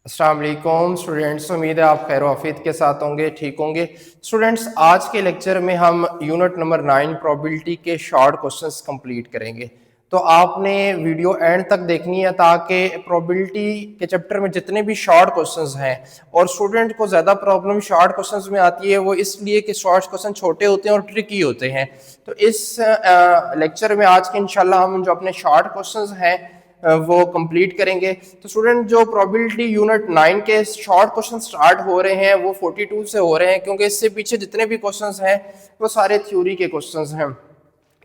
अस्सलाम वालेकुम स्टूडेंट्स, उम्मीद है आप खैर आफियत के साथ होंगे, ठीक होंगे। स्टूडेंट्स, आज के लेक्चर में हम यूनिट नंबर 9 प्रोबेबिलिटी के शॉर्ट क्वेश्चंस कंप्लीट करेंगे। तो आपने वीडियो एंड तक देखनी है ताकि प्रोबेबिलिटी के चैप्टर में जितने भी शॉर्ट क्वेश्चंस हैं, और स्टूडेंट को ज़्यादा प्रॉब्लम शॉर्ट क्वेश्चंस में आती है वो इसलिए कि शॉर्ट क्वेश्चन छोटे होते हैं और ट्रिकी होते हैं। तो इस लेक्चर में आज के इंशाल्लाह हम जो अपने शॉर्ट क्वेश्चंस हैं वो कंप्लीट करेंगे। तो स्टूडेंट, जो प्रोबेबिलिटी यूनिट 9 के शॉर्ट क्वेश्चन स्टार्ट हो रहे हैं वो 42 से हो रहे हैं, क्योंकि इससे पीछे जितने भी क्वेश्चंस हैं वो सारे थ्योरी के क्वेश्चंस हैं,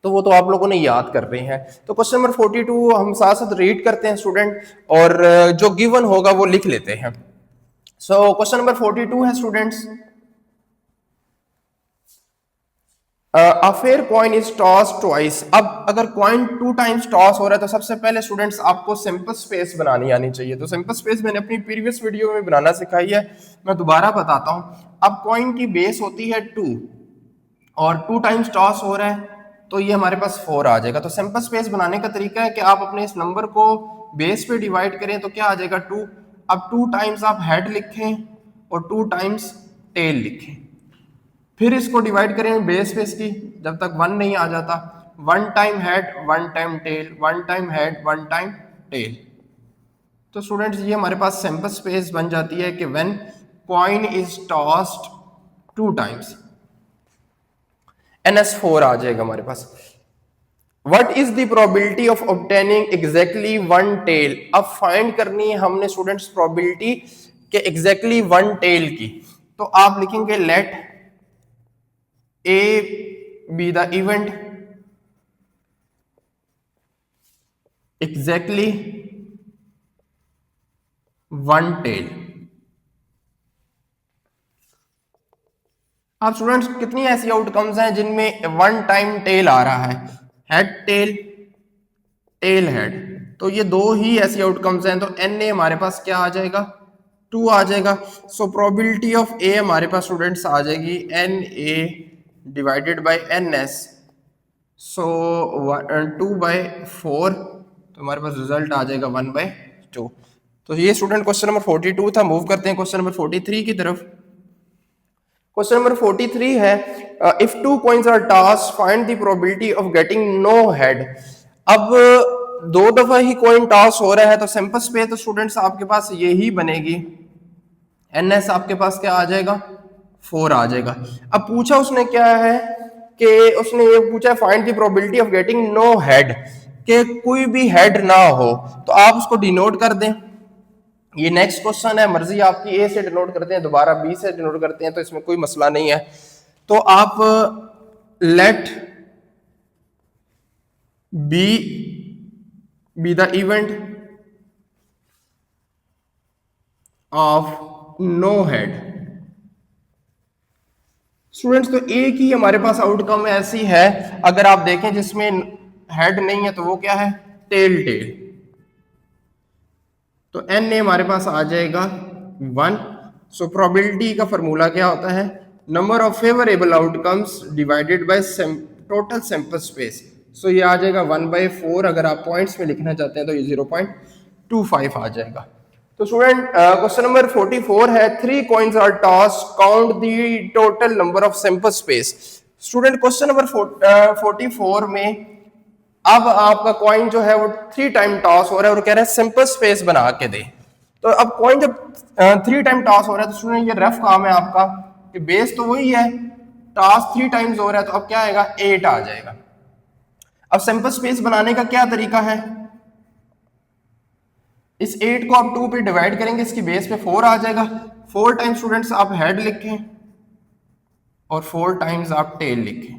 तो वो तो आप लोगों ने याद कर रहे हैं। तो क्वेश्चन नंबर 42 हम साथ साथ रीड करते हैं स्टूडेंट, और जो गिवन होगा वो लिख लेते हैं। सो क्वेश्चन नंबर 42 है students, a fair coin is toss twice. अब अगर कॉइन 2 टाइम्स टॉस हो रहा है तो सबसे पहले स्टूडेंट्स आपको सिंपल स्पेस बनानी आनी चाहिए। तो सिंपल स्पेस मैंने अपनी प्रीवियस वीडियो में बनाना सिखाई है, मैं दोबारा बताता हूं। अब कॉइन की बेस होती है 2 और 2 टाइम्स टॉस हो रहा है तो ये हमारे पास 4 आ जाएगा। तो सिंपल स्पेस बनाने का तरीका है कि आप अपने इस नंबर को बेस पे डिवाइड करें तो क्या आ जाएगा 2। अब 2 टाइम्स आप हेड लिखें और 2 टाइम्स टेल लिखें, फिर इसको डिवाइड करें बेस पे इसकी जब तक 1 नहीं आ जाता। 1 time head 1 time tail, 1 time head 1 time tail. तो स्टूडेंट्स ये हमारे पास सिंपल स्पेस बन जाती है कि when coin is tossed 2 times, NS4 आ जाएगा हमारे पास। What is the probability of obtaining exactly 1 tail? अब फाइंड करनी है हमने स्टूडेंट्स प्रोबेबिलिटी के exactly 1 tail की। तो आप लिखेंगे लेट A be the event exactly 1 tail। अब स्टूडेंट्स कितनी ऐसी आउटकम्स हैं जिनमें 1 टाइम टेल आ रहा है, हेड टेल टेल हेड, तो ये 2 ही ऐसी आउटकम्स हैं। तो NA हमारे पास क्या आ जाएगा 2 आ जाएगा। सो प्रोबेबिलिटी ऑफ A हमारे पास स्टूडेंट्स आ जाएगी NA डिवाइडेड बाय NS, सो 2/4, तो हमारे पास रिजल्ट आ जाएगा 1/2। तो ये स्टूडेंट क्वेश्चन नंबर 42 था। मूव करते हैं क्वेश्चन नंबर 43 की तरफ। क्वेश्चन नंबर 43 है, if 2 coins are toss find the probability of getting no head. अब 2 दफा ही कॉइन टॉस हो रहा है तो सिंपल स्पेस तो स्टूडेंट्स आपके पास यही बनेगी, NS आपके पास क्या आ जाएगा 4 आ जाएगा। अब पूछा उसने क्या है कि उसने ये पूछा find the probability of getting no head, कि कोई भी हेड ना हो। तो आप उसको डिनोट कर दें। ये नेक्स्ट क्वेश्चन है, मर्जी आपकी, A से डिनोट करते हैं, दोबारा B से डिनोट करते हैं, तो इसमें कोई मसला नहीं है। तो आप let B be the event of no head। Students, तो एक ही हमारे पास आउटकम ऐसी है, अगर आप देखें जिसमें हेड नहीं है तो वो क्या है टेल टेल। तो NA हमारे पास आ जाएगा 1। सो प्रोबेबिलिटी का फॉर्मूला क्या होता है, number of favourable outcomes divided by total sample space. So ये आ जाएगा 1/4। अगर आप पॉइंट्स में लिखना चाहते हैं तो ये 0.25 आ जाएगा। तो स्टूडेंट क्वेश्चन नंबर 44 है, 3 coins are toss count the total number of sample space. Student question number 44 में अब आपका कॉइन जो है वो 3 टाइम टॉस हो रहा है और कह रहा है सिंपल स्पेस बना के दे। तो अब कॉइन जब 3 टाइम टॉस हो रहा है तो स्टूडेंट ये रफ काम है आपका कि बेस तो वही है, टॉस 3 टाइम्स हो रहा है तो अब क्या आएगा 8 आ जाएगा। अब सिंपल स्पेस बनाने का क्या तरीका है, इस 8 को आप 2 पे डिवाइड करेंगे, इसकी बेस पे 4 आ जाएगा। 4 टाइम्स स्टूडेंट्स आप हेड लिखें और 4 टाइम्स आप टेल लिखें।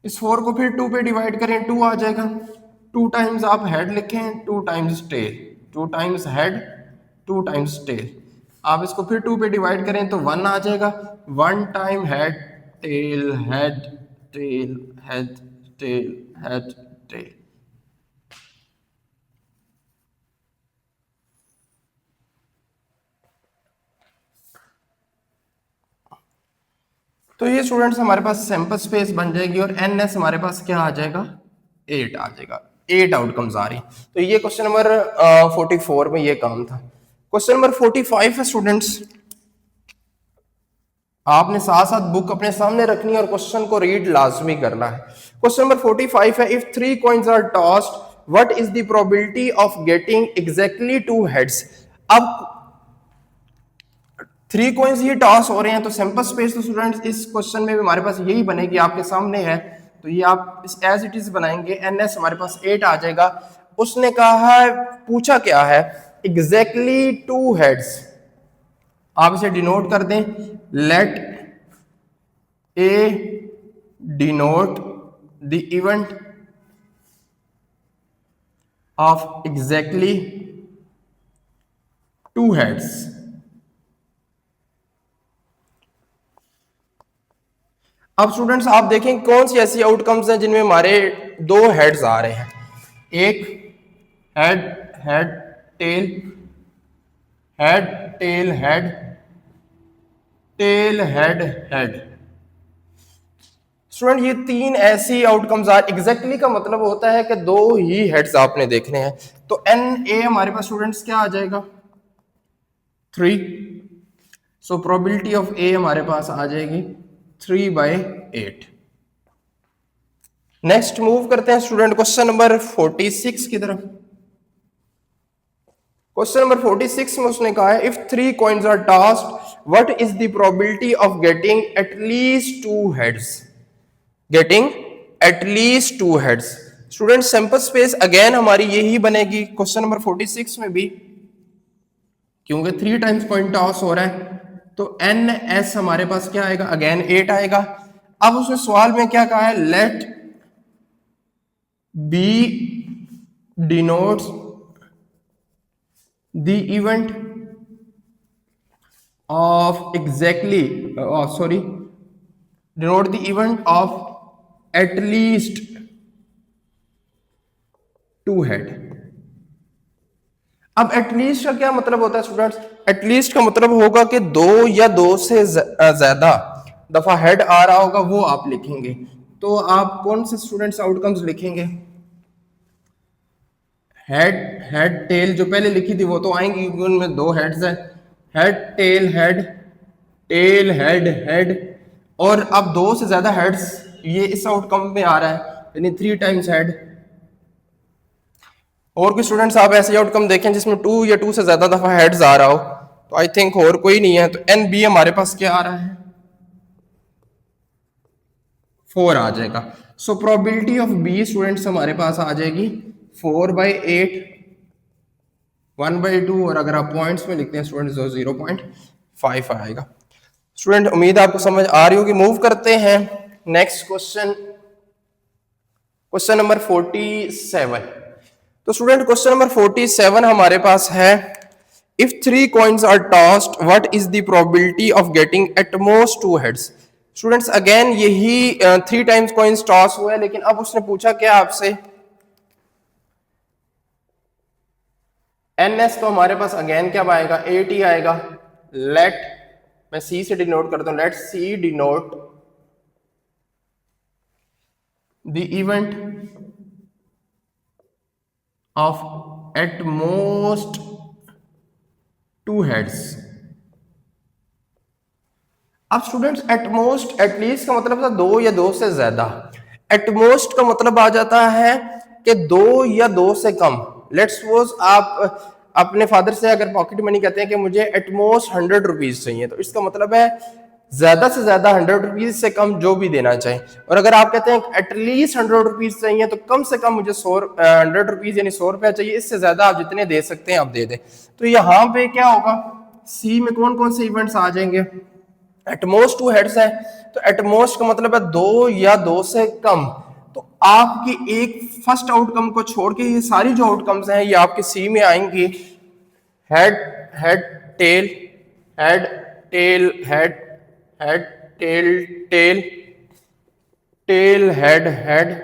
इस 4 को फिर 2 पे डिवाइड करें, 2 आ जाएगा। 2 टाइम्स आप हेड लिखें, 2 times tail, 2 times head 2 times tail. आप इसको फिर 2 पे डिवाइड करें तो 1 आ जाएगा। 1 time head tail head tail head tail head tail. तो ये स्टूडेंट्स हमारे पास सैंपल स्पेस बन जाएगी और NS हमारे पास क्या आ जाएगा 8 आ जाएगा। 8 आउटकम्स आ रही। तो ये क्वेश्चन नंबर 44 में ये काम था। क्वेश्चन नंबर 45 है स्टूडेंट्स, आपने साथ साथ बुक अपने सामने रखनी है और क्वेश्चन को रीड लाजमी करना है। क्वेश्चन नंबर 45 है, if 3 coins are tossed what is the probability of getting exactly 2 heads. अब 3 कॉइन्स ये टॉस हो रहे हैं, तो सैंपल स्पेस तो स्टूडेंट्स इस क्वेश्चन में भी हमारे पास यही बनेगी, आपके सामने है, तो ये आप इस एज इट इज बनाएंगे, एनएस हमारे पास 8 आ जाएगा। उसने कहा है, पूछा क्या है, एग्जैक्टली 2 हेड्स, आप इसे डिनोट कर दें, let A denote the event of exactly 2 heads. अब स्टूडेंट्स आप देखें कौन सी ऐसी आउटकम्स हैं जिनमें हमारे 2 हेड्स आ रहे हैं, एक head head tail, head tail head, tail head head. Student ये 3 ऐसी आउटकम्स आ, एग्जैक्टली का मतलब होता है कि 2 ही हेड्स आपने देखने हैं, तो एन ए हमारे पास स्टूडेंट्स क्या आ जाएगा 3, सो प्रोबेबिलिटी ऑफ ए हमारे पास आ जाएगी 3/8। नेक्स्ट मूव करते हैं स्टूडेंट क्वेश्चन नंबर 46 की तरफ। क्वेश्चन नंबर 46 में उसने कहा है, if 3 coins are tossed what is the probability of getting at least 2 heads, getting at least 2 heads. Student sample space again हमारी यही बनेगी क्वेश्चन नंबर 46 में भी, क्योंकि 3 टाइम्स कॉइन टॉस हो रहा है, तो एन एस हमारे पास क्या आएगा, अगेन 8 आएगा। अब उसने सवाल में क्या कहा है, let B denotes the event of exactly sorry denote the event of at least 2 head. अब एटलीस्ट का क्या मतलब होता है स्टूडेंट्स, एटलीस्ट का मतलब होगा कि 2 या 2 से ज्यादा दफा हेड आ रहा होगा, वो आप लिखेंगे। तो आप कौन से स्टूडेंट्स आउटकम्स लिखेंगे, हेड हेड टेल जो पहले लिखी थी वो तो आएंगी, उनमें 2 हेड्स है, head tail head, tail head head, और अब 2 से ज्यादा हेड्स ये इस आउटकम में आ रहा है, यानी 3 टाइम्स हेड। और कोई स्टूडेंट्स आप ऐसे आउटकम देखें जिसमें 2 या 2 से ज्यादा दफा हेड्स आ रहा हो, तो आई थिंक और कोई नहीं है, तो एन बी हमारे पास क्या आ रहा है 4 आ जाएगा। So probability of B students हमारे पास आ जाएगी 4/8, 1/2, और अगर आप पॉइंट्स में लिखते हैं स्टूडेंट्स तो 0.5 आएगा। स्टूडेंट उम्मीद आपको समझ आ रही होगी। मूव करते हैं नेक्स्ट क्वेश्चन, क्वेश्चन नंबर 47। तो स्टूडेंट क्वेश्चन नंबर 47 हमारे पास है, if 3 coins are tossed what is the probability of getting at most 2 heads. Students again यही 3 टाइम्स कॉइन्स टॉस हुआ है, लेकिन अब उसने पूछा क्या आपसे, एन एस तो हमारे पास अगेन क्या आएगा 8 ही आएगा। लेट, मैं सी से डिनोट करता हूं, late C denote the event of eight most 2 heads. अब स्टूडेंट्स एटमोस्ट, एटलीस्ट का मतलब था 2 या 2 से ज्यादा, एटमोस्ट का मतलब आ जाता है कि 2 या 2 से कम। लेट्स सपोज आप अपने फादर से अगर पॉकेट मनी कहते हैं कि मुझे एटमोस्ट 100 रुपीज चाहिए, तो इसका मतलब है ज्यादा से ज्यादा 100 रुपीज से कम जो भी देना चाहिए। और अगर आप कहते हैं एटलीस्ट 100 रुपीज चाहिए, तो कम से कम मुझे 100 रुपीज यानी 100 रुपया चाहिए, इससे ज्यादा आप जितने दे सकते हैं आप दे दें। तो यहाँ पे क्या होगा, सी में कौन कौन से इवेंट्स आ जाएंगे, एटमोस्ट 2 हेड्स है, तो एटमोस्ट का मतलब है 2 या 2 से कम। तो आपकी एक फर्स्ट आउटकम को छोड़ के ये सारी जो आउटकम्स हैं ये आपके सी में आएंगी, head head tail, head tail head, head tail tail, tail head head,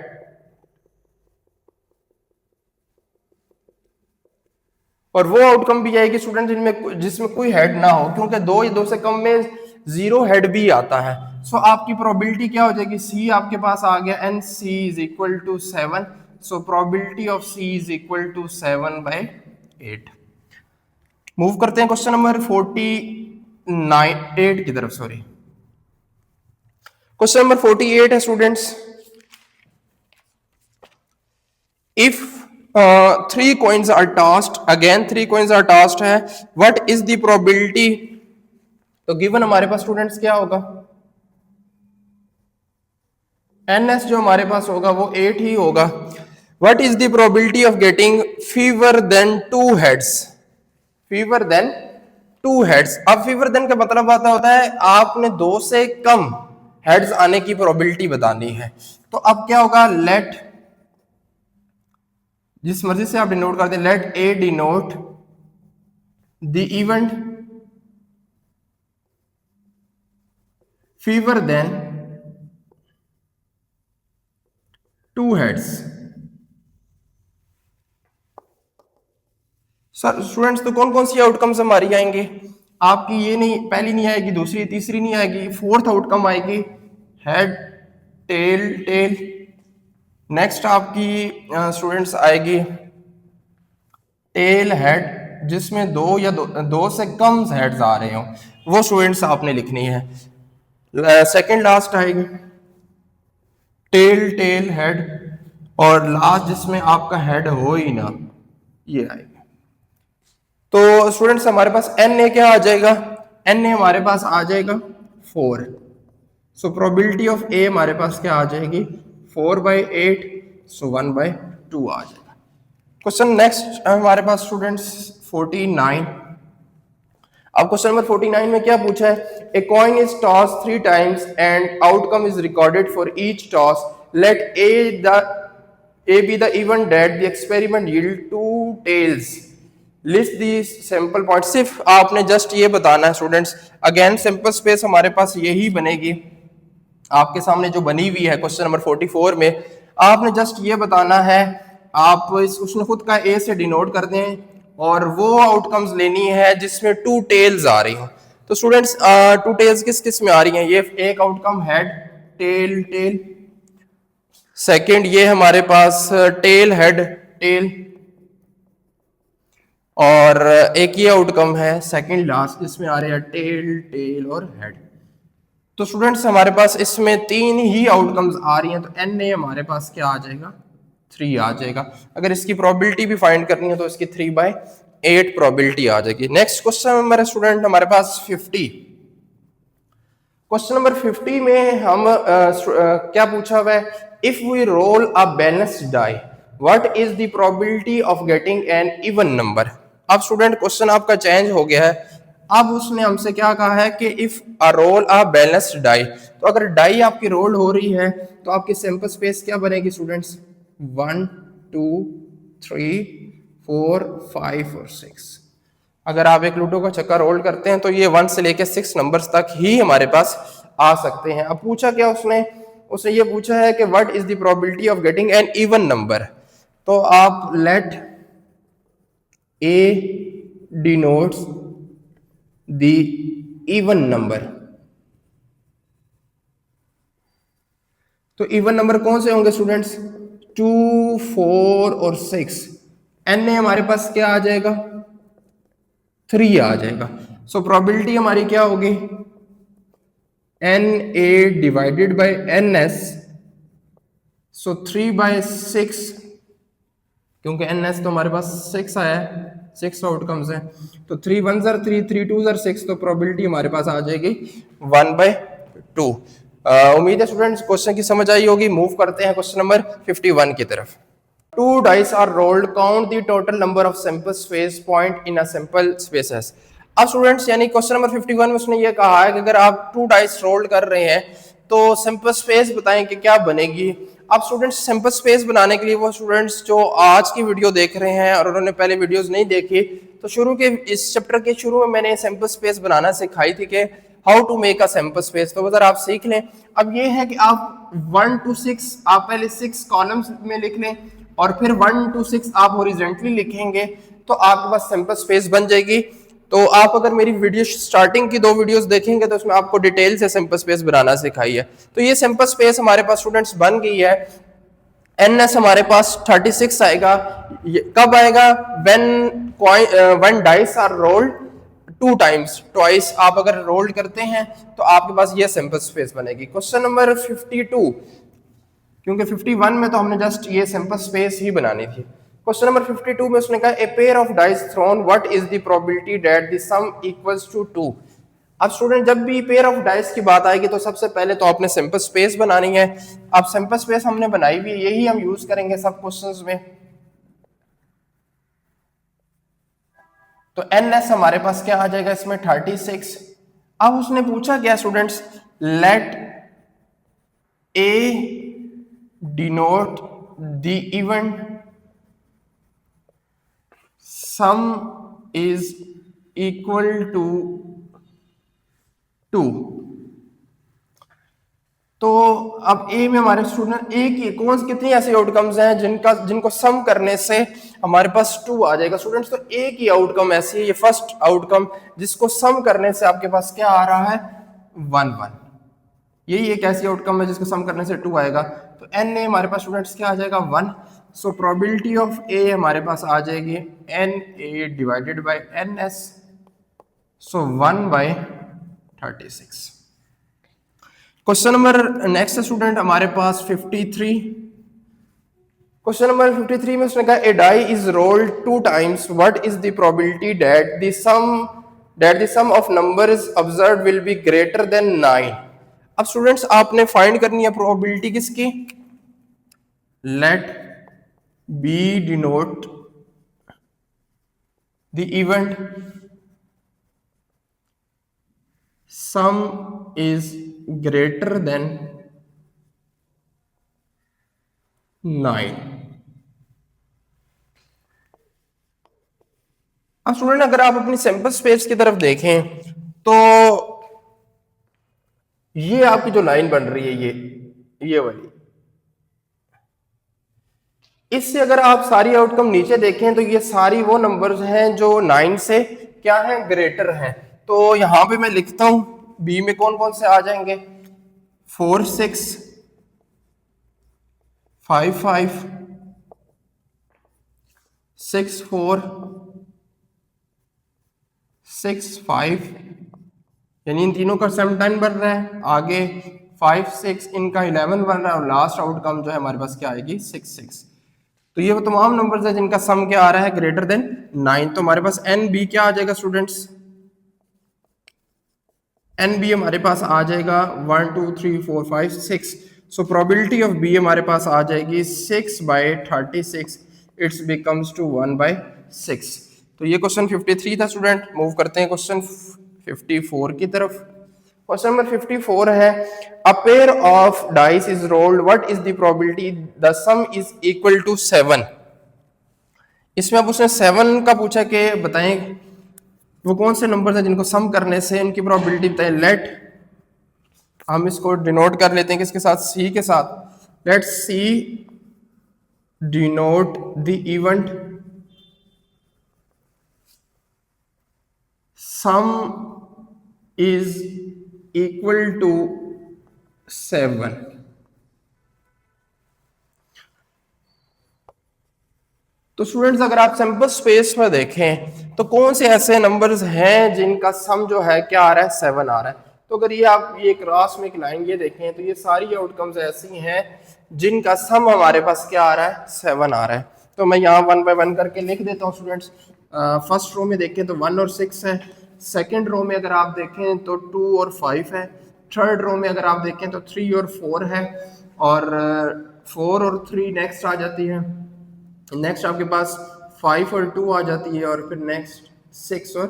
और वो आउटकम भी आएगी स्टूडेंट जिसमें कोई हेड ना हो, क्योंकि 2 या 2 से कम में 0 हेड भी आता है। सो आपकी प्रोबेबिलिटी क्या हो जाएगी, सी आपके पास आ गया, and C is equal to 7। So probability of C is equal to 7/8। Move करते हैं क्वेश्चन नंबर 48 की तरफ। सॉरी, क्वेश्चन नंबर 48 है students, if three coins are tossed, again three coins are tossed है, what is the probability? तो given हमारे पास students क्या होगा, ns जो हमारे पास होगा वो 8 ही होगा। what is the probability of getting fewer than two heads? fewer than two heads, अब fewer than का मतलब आता होता है आपने दो से कम हेड्स आने की प्रोबेबिलिटी बतानी है। तो अब क्या होगा, लेट, जिस मर्जी से आप डिनोट करते हैं, let A denote the event fewer than two heads. Sir students, तो कौन कौन सी आउटकम्स हमारी आएंगे, आपकी ये नहीं, पहली नहीं आएगी, दूसरी तीसरी नहीं आएगी, फोर्थ आउटकम आएगी हेड टेल टेल। नेक्स्ट आपकी स्टूडेंट्स आएगी टेल हेड, जिसमें दो या दो से कम हेड्स आ रहे हो, वो स्टूडेंट्स आपने लिखनी है। सेकंड लास्ट आएगी टेल टेल हेड, और लास्ट जिसमें आपका हेड हो ही ना, ये आएगी। तो स्टूडेंट्स हमारे पास एन ए क्या आ जाएगा, एन ए हमारे पास आ जाएगा 4। सो प्रोबेबिलिटी ऑफ ए हमारे पास क्या आ जाएगी 4/8, सो 1/2 आ जाएगा। क्वेश्चन नेक्स्ट हमारे पास स्टूडेंट्स 49। अब क्वेश्चन नंबर 49 में क्या पूछा है, a coin is toss 3 times and outcome is recorded for each toss, let A be the event that the experiment yield 2 tails, list the sample point. सिर्फ आपने just ये बताना है स्टूडेंट्स, अगेन सिंपल स्पेस हमारे पास यही बनेगी आपके सामने जो बनी हुई है क्वेश्चन नंबर 44 में। आपने जस्ट ये बताना है, आप इस उसने खुद का ए से डिनोट कर दें और वो आउटकम्स लेनी है जिसमें 2 टेल्स आ रही हो। तो स्टूडेंट्स 2 टेल्स किस किस में आ रही हैं, ये एक outcome head tail tail, second ये हमारे पास टेल हेड टेल, और एक ये आउटकम है सेकंड लास्ट जिसमें आ रहे हैं टेल टेल और हेड। तो स्टूडेंट्स हमारे पास इसमें 3 ही आउटकम्स आ रही हैं, तो एन ए हमारे पास क्या आ जाएगा 3 आ जाएगा। अगर इसकी प्रोबेबिलिटी भी फाइंड करनी है तो इसकी 3/8 प्रोबेबिलिटी आ जाएगी। नेक्स्ट क्वेश्चन नंबर स्टूडेंट हमारे पास 50। क्वेश्चन नंबर 50 में हम क्या पूछा हुआ है, if we roll a balanced die what is the probability of getting an even number. अब स्टूडेंट क्वेश्चन आपका चेंज हो गया है, अब उसने हमसे क्या कहा है कि if a roll a balanced die, तो अगर डाई आपकी रोल हो रही है तो आपकी सैंपल स्पेस क्या बनेगी स्टूडेंट्स 1 2 3 4 5 और 6। अगर आप एक लूडो का छक्का रोल करते हैं तो ये 1 से लेकर 6 नंबर्स तक ही हमारे पास आ सकते हैं। अब पूछा क्या उसने ये पूछा है कि what is the probability of getting an even number. तो आप let A denotes the even number. तो इवन नंबर कौन से होंगे स्टूडेंट्स 2 4 और 6। एन ए हमारे पास क्या आ जाएगा 3 आ जाएगा। सो प्रोबेबिलिटी हमारी क्या होगी N A divided by N S, so 3/6, क्योंकि एन एस तो हमारे पास 6 आया है, 6 आउटकम्स हैं, तो 3 1 3 3 2 6, तो प्रोबेबिलिटी हमारे पास आ जाएगी 1/2। उम्मीद है स्टूडेंट्स क्वेश्चन की समझ आई होगी। मूव करते हैं क्वेश्चन नंबर 51 की तरफ। 2 dice are rolled, count the total number of sample space point in a sample spaces। अब स्टूडेंट्स यानी क्वेश्चन नंबर 51 में उसने ये कहा है कि अगर आप 2 डाइस रोल कर रहे हैं तो सैंपल स्पेस बताएं कि क्या बनेगी। अब स्टूडेंट्स सैंपल स्पेस बनाने के लिए वो स्टूडेंट्स जो आज की वीडियो देख रहे हैं और उन्होंने पहले वीडियोस नहीं देखी, तो शुरू के इस चैप्टर के शुरू में मैंने सैंपल स्पेस बनाना सिखाई थी कि how to make a sample space, तो अगर आप सीख लें। अब ये है कि आप 1 to 6 आप पहले 6 कॉलम्स में लिख लें और फिर 1 to 6 आप हॉरिजॉन्टली लिखेंगे तो आपके पास सैंपल स्पेस बन जाएगी। तो आप अगर मेरी वीडियो स्टार्टिंग की 2 वीडियोस देखेंगे तो उसमें आपको डिटेल से सैंपल स्पेस बनाना सिखाई है। तो ये सैंपल स्पेस हमारे पास स्टूडेंट्स बन गई है। एन एस हमारे पास 36 आएगा। कब आएगा? When dice are rolled two times, twice आप अगर रोल्ड करते हैं तो आपके पास ये सिंपल स्पेस बनेगी। क्वेश्चन नंबर 52, क्योंकि 51 में तो हमने जस्ट ये सिंपल स्पेस ही बनानी थी। क्वेश्चन नंबर 52 में उसने कहा a pair of dice thrown what is the probability that the sum equals to 2। अब स्टूडेंट जब भी पेयर ऑफ डाइस की बात आएगी तो सबसे पहले तो आपने सिंपल स्पेस बनानी है। अब सिंपल स्पेस हमने बनाई हुई है, यही हम यूज करेंगे सब क्वेश्चंस में। तो एन एस हमारे पास क्या आ जाएगा इसमें? 36। अब उसने पूछा क्या students? Let A denote the event sum is equal to 2। तो अब ए में हमारे स्टूडेंट ए की कितनी ऐसी आउटकम्स हैं जिनको सम करने से हमारे पास 2 आ जाएगा स्टूडेंट्स। तो ए की आउटकम ऐसी है, ये फर्स्ट आउटकम जिसको सम करने से आपके पास क्या आ रहा है? 1 1। यही एक ऐसी आउटकम है जिसको सम करने से 2 आएगा। तो एन ए हमारे पास स्टूडेंट्स क्या आ जाएगा? 1। सो प्रोबेबिलिटी ऑफ ए हमारे पास आ जाएगी N A divided by N S, so 1/36। Question number next student हमारे पास 53। क्वेश्चन नंबर 53 में उसने कहा a die is rolled 2 times, what is the probability that the sum of numbers observed will be greater than 9। अब students आपने find करनी है probability किसकी? Let B denote the event sum is greater than 9। अब student अगर आप अपनी sample space की तरफ देखें तो ये आपकी जो लाइन बन रही है ये वाली, इससे अगर आप सारी आउटकम नीचे देखें तो ये सारी वो नंबर्स हैं जो 9 से क्या है? ग्रेटर हैं। तो यहां पे मैं लिखता हूं बी में कौन कौन से आ जाएंगे? 4 6 5 5 6 4 6 5, यानी इन तीनों का सम 10 बन रहा है। आगे 5 6 इनका 11 बन रहा है और लास्ट आउटकम जो है हमारे पास क्या आएगी? 6 6। तो ये वो तमाम नंबर्स है जिनका सम क्या आ रहा है? Greater than 9। तो हमारे पास एन बी क्या आ जाएगा स्टूडेंट्स? एन बी हमारे पास आ जाएगा 1 2 3 4 5 6। सो प्रोबेबिलिटी ऑफ बी हमारे पास आ जाएगी 6/36, इट्स बिकम्स टू 1/6। तो ये क्वेश्चन 53 था स्टूडेंट। मूव करते हैं क्वेश्चन 54 की तरफ। क्वेश्चन नंबर 54 है a pair of dice is rolled, what is the probability the sum is equal to 7। इसमें अब उसने 7 का पूछा कि बताएं वो कौन से नंबर हैं जिनको सम करने से इनकी प्रोबेबिलिटी बताएं। लेट हम इसको डिनोट कर लेते हैं किसके साथ? सी के साथ। Let C denote the event sum is equal to 7। तो स्टूडेंट्स अगर आप सैंपल स्पेस में देखें तो कौन से ऐसे नंबर्स हैं जिनका सम जो है क्या आ रहा है? 7 आ रहा है। तो अगर ये आप ये क्रॉस में एक लाइन ये देखें तो ये सारी आउटकम्स ऐसी हैं जिनका सम हमारे पास क्या आ रहा है? 7 आ रहा है। तो मैं यहाँ 1 बाय 1 करके लिख देता हूँ स्टूडेंट्स। फर्स्ट रो में देखें तो 1 और 6 है। सेकेंड रो में अगर आप देखें तो 2 और 5 है। थर्ड रो में अगर आप देखें तो 3 और 4 है। और 4 और 3 नेक्स्ट आ जाती है। नेक्स्ट आपके पास 5 और 2 आ जाती है। और फिर नेक्स्ट 6 और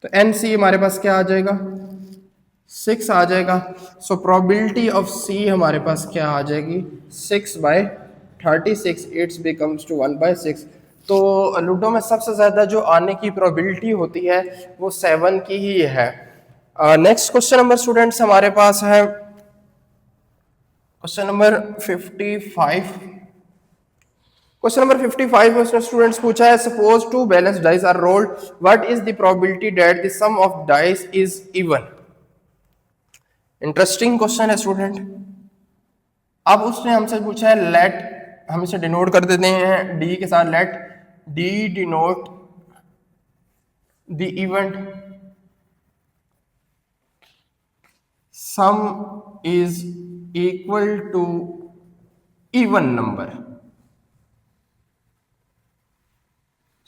तो एन सी हमारे पास क्या आ जाएगा? 6 आ जाएगा। सो प्रोबेबिलिटी ऑफ सी हमारे पास क्या आ जाएगी? 6/36, इट्स बिकम्स टू 1/6। तो लूडो में सबसे ज्यादा जो आने की प्रोबेबिलिटी होती है वो 7 की ही है। नेक्स्ट क्वेश्चन नंबर स्टूडेंट्स हमारे पास है क्वेश्चन नंबर 55। क्वेश्चन नंबर 55 में उसने स्टूडेंट्स पूछा है suppose 2 balanced dice are rolled, what is the probability that the sum of dice is even. Interesting question है स्टूडेंट। अब उसने हमसे पूछा है लेट, हम इसे डिनोट कर देते हैं डी के साथ, let D denote the event sum is equal to even number.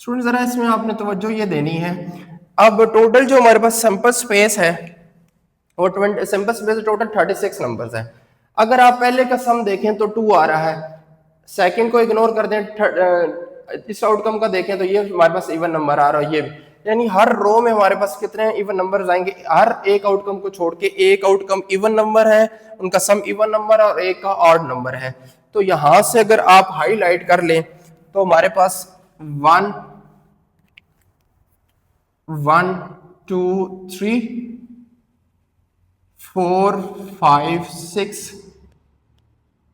Student जरा इसमें आपने तवज्जो ये देनी है। अब टोटल जो हमारे पास सैंपल स्पेस है वो सैंपल स्पेस टोटल 36 नंबर्स है। अगर आप पहले का सम देखें तो 2 आ रहा है, सेकंड को इग्नोर कर दें, इस आउटकम का देखें तो ये हमारे पास इवन नंबर आ रहा है, ये यानी हर रो में हमारे पास कितने इवन नंबर्स आएंगे, हर एक आउटकम को छोड़ के एक आउटकम इवन नंबर है, उनका सम इवन नंबर और एक का ऑड नंबर है। तो यहां से अगर आप हाईलाइट कर लें तो हमारे पास 1 1 2 3 4 5 6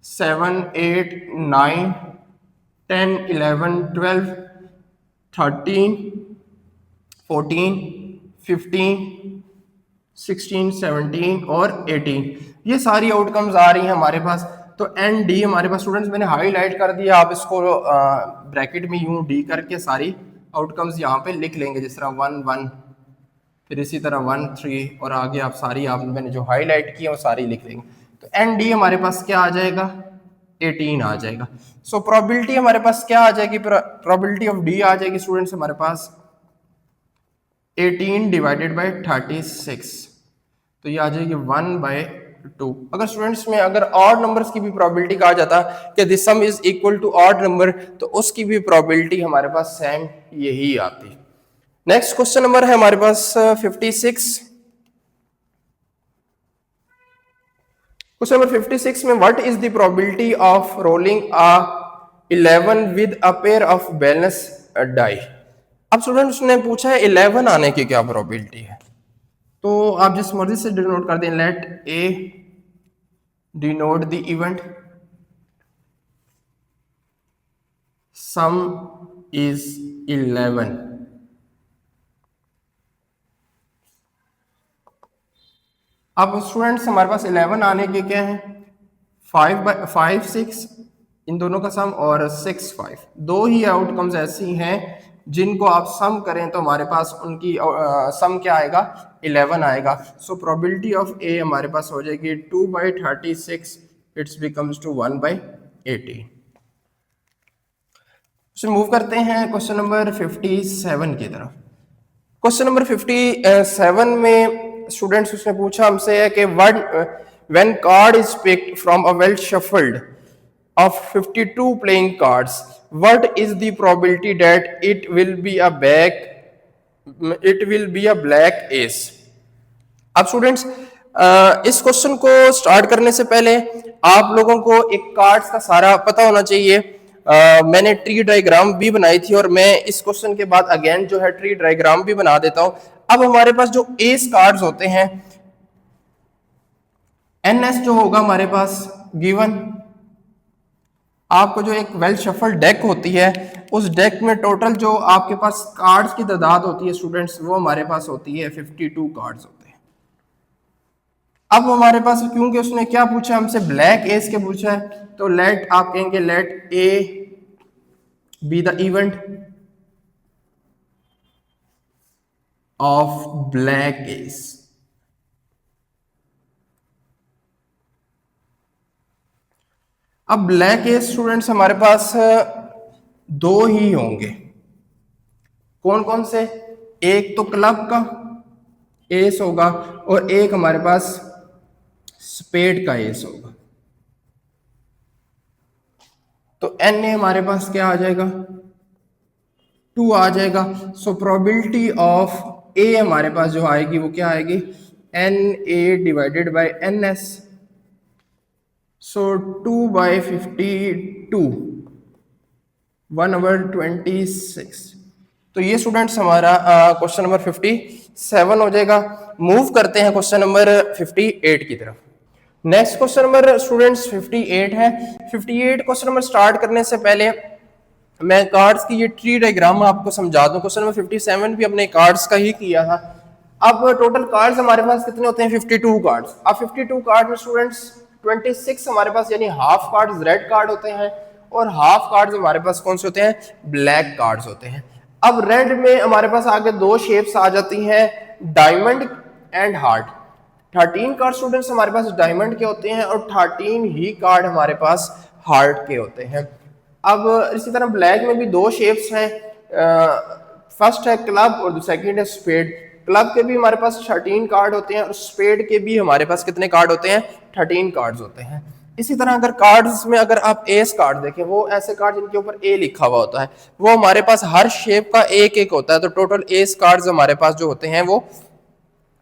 7 8 9 10 11 12 13 14 15 16 17 और 18 ये सारी आउटकम्स आ रही हैं हमारे पास। तो एन डी हमारे पास स्टूडेंट्स मैंने हाईलाइट कर दिया, आप इसको ब्रैकेट में यूं डी करके सारी आउटकम्स यहाँ पे लिख लेंगे, जिस तरह 1 1 फिर इसी तरह 1 3 और आगे आप सारी आप मैंने जो हाईलाइट की है वो सारी लिख लेंगे। तो एन डी हमारे पास क्या आ जाएगा, 18 आ जाएगा। सो प्रोबेबिलिटी हमारे पास क्या आ जाएगी, प्रोबेबिलिटी ऑफ डी आ जाएगी स्टूडेंट्स हमारे पास 18 डिवाइडेड बाय 36, तो ये आ जाएगी 1/2। अगर स्टूडेंट्स में अगर ऑड नंबर्स की भी प्रोबेबिलिटी कहा जाता कि this sum is equal to odd number, तो उसकी भी प्रोबेबिलिटी हमारे पास सेम यही आती। नेक्स्ट क्वेश्चन नंबर है हमारे पास 56। क्वेश्चन नंबर 56 में what is the probability of rolling a 11 with a pair of balance die. अब स्टूडेंट्स ने पूछा है 11 आने की क्या प्रोबेबिलिटी है, तो आप जिस मर्जी से डिनोट कर दें, let A denote the event sum is 11। अब स्टूडेंट्स हमारे पास 11 आने के क्या है, 5 6 इन दोनों का सम और 6 5, दो ही आउटकम्स ऐसी हैं जिनको आप सम करें तो हमारे पास उनकी सम क्या आएगा, 11 आएगा। सो प्रोबेबिलिटी ऑफ ए हमारे पास हो जाएगी 2/36, इट्स बिकम्स टू 1/18। मूव करते हैं क्वेश्चन नंबर 57 की तरफ। क्वेश्चन नंबर 57 में स्टूडेंट्स उसने पूछा हमसे है कि when card is picked from a well shuffled of 52 playing cards, what is the probability that it will be a black ace। अब स्टूडेंट्स इस क्वेश्चन को स्टार्ट करने से पहले आप लोगों को एक कार्ड्स का सारा पता होना चाहिए। मैंने ट्री डायग्राम भी बनाई थी और मैं इस क्वेश्चन के बाद अगेन जो है ट्री डायग्राम भी बना देता हूं। अब हमारे पास जो एस कार्ड्स होते हैं, एनएस जो होगा हमारे पास गिवन, आपको जो एक वेल शफल डेक होती है उस डेक में टोटल जो आपके पास कार्ड्स की तादाद होती है स्टूडेंट्स, वो हमारे पास होती है 52 कार्ड्स होते हैं। अब हमारे पास क्योंकि उसने क्या पूछा हमसे, ब्लैक एस के पूछा है, तो लेट आप कहेंगे let A be the event of black ace. अब ब्लैक एस स्टूडेंट्स हमारे पास दो ही होंगे, कौन कौन से, एक तो क्लब का एस होगा और एक हमारे पास स्पेड का एस होगा। तो एन ए हमारे पास क्या आ जाएगा, 2 आ जाएगा। सो प्रोबेबिलिटी ऑफ ए हमारे पास जो आएगी वो क्या आएगी, N A divided by N S. So 2/52 1/26। तो ये स्टूडेंट्स हमारा क्वेश्चन नंबर 57 हो जाएगा। मूव करते हैं क्वेश्चन नंबर 58 की तरफ। नेक्स्ट क्वेश्चन नंबर स्टूडेंट्स 58 है। 58 क्वेश्चन नंबर स्टार्ट करने से पहले मैं कार्ड्स की ये ट्री डायग्राम आपको समझा दूं। क्वेश्चन नंबर 57 भी अपने कार्ड्स का ही किया था। अब टोटल कार्ड्स हमारे पास कितने होते हैं 52 कार्ड्स। अब 52 कार्ड में स्टूडेंट्स 26 हमारे पास यानी हाफ कार्ड्स रेड कार्ड होते हैं और हाफ कार्ड्स हमारे पास कौन से होते हैं ब्लैक कार्ड्स होते हैं। अब रेड में हमारे पास आगे दो शेप्स आ जाती हैं diamond and heart. 13 card students हमारे पास डायमंड के होते हैं और 13 ही कार्ड हमारे पास हार्ट के होते हैं। अब इसी तरह ब्लैक में भी दो शेप्स हैं, फर्स्ट है क्लब और सेकंड है स्पेड। क्लब के भी हमारे पास 13 कार्ड होते हैं और स्पेड के भी हमारे पास कितने कार्ड होते हैं 13 कार्ड्स होते हैं। इसी तरह अगर कार्ड्स में अगर आप एस कार्ड देखें, वो ऐसे कार्ड जिनके ऊपर ए लिखा हुआ होता है, वो हमारे पास हर शेप का एक एक होता है। तो टोटल एस कार्ड्स हमारे पास जो होते हैं वो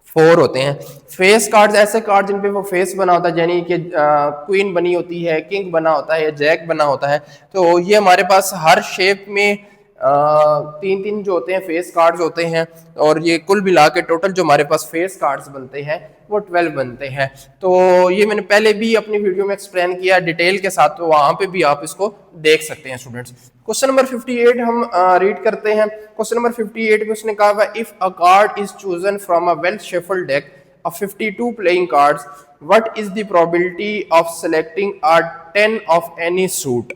4 होते हैं। फेस कार्ड्स ऐसे कार्ड जिन पे वो फेस बना होता है, यानी कि क्वीन बनी होती है, किंग बना होता है या जैक बना होता है। तो ये हमारे पास हर शेप में 3-3 जो होते हैं फेस कार्ड्स होते हैं और ये कुल मिला के टोटल जो हमारे पास फेस कार्ड्स बनते हैं वो 12 बनते हैं। तो ये मैंने पहले भी अपनी वीडियो में एक्सप्लेन किया डिटेल के साथ, तो वहां पे भी आप इसको देख सकते हैं स्टूडेंट्स। क्वेश्चन नंबर 58 हम रीड करते हैं। क्वेश्चन नंबर 58 में उसने कहा हुआ if a card is chosen from a well shuffled deck of 52 playing cards, what is the probability of selecting a 10 of any suit?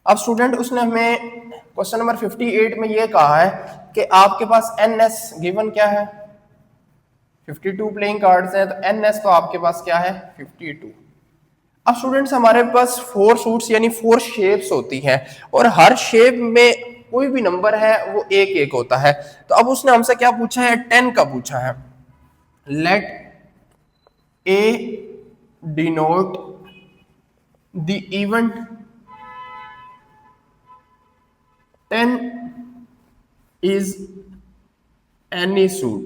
अब स्टूडेंट उसने हमें क्वेश्चन नंबर 58 में ये कहा है कि आपके पास NS गिवन क्या है 52 प्लेइंग कार्ड्स हैं, तो NS तो आपके पास क्या है 52। अब स्टूडेंट्स हमारे पास 4 सूट्स यानी 4 शेप्स होती हैं और हर शेप में कोई भी नंबर है वो एक एक होता है। तो अब उसने हमसे क्या पूछा है 10 का पूछा है। Let A denote the event 10 is any suit।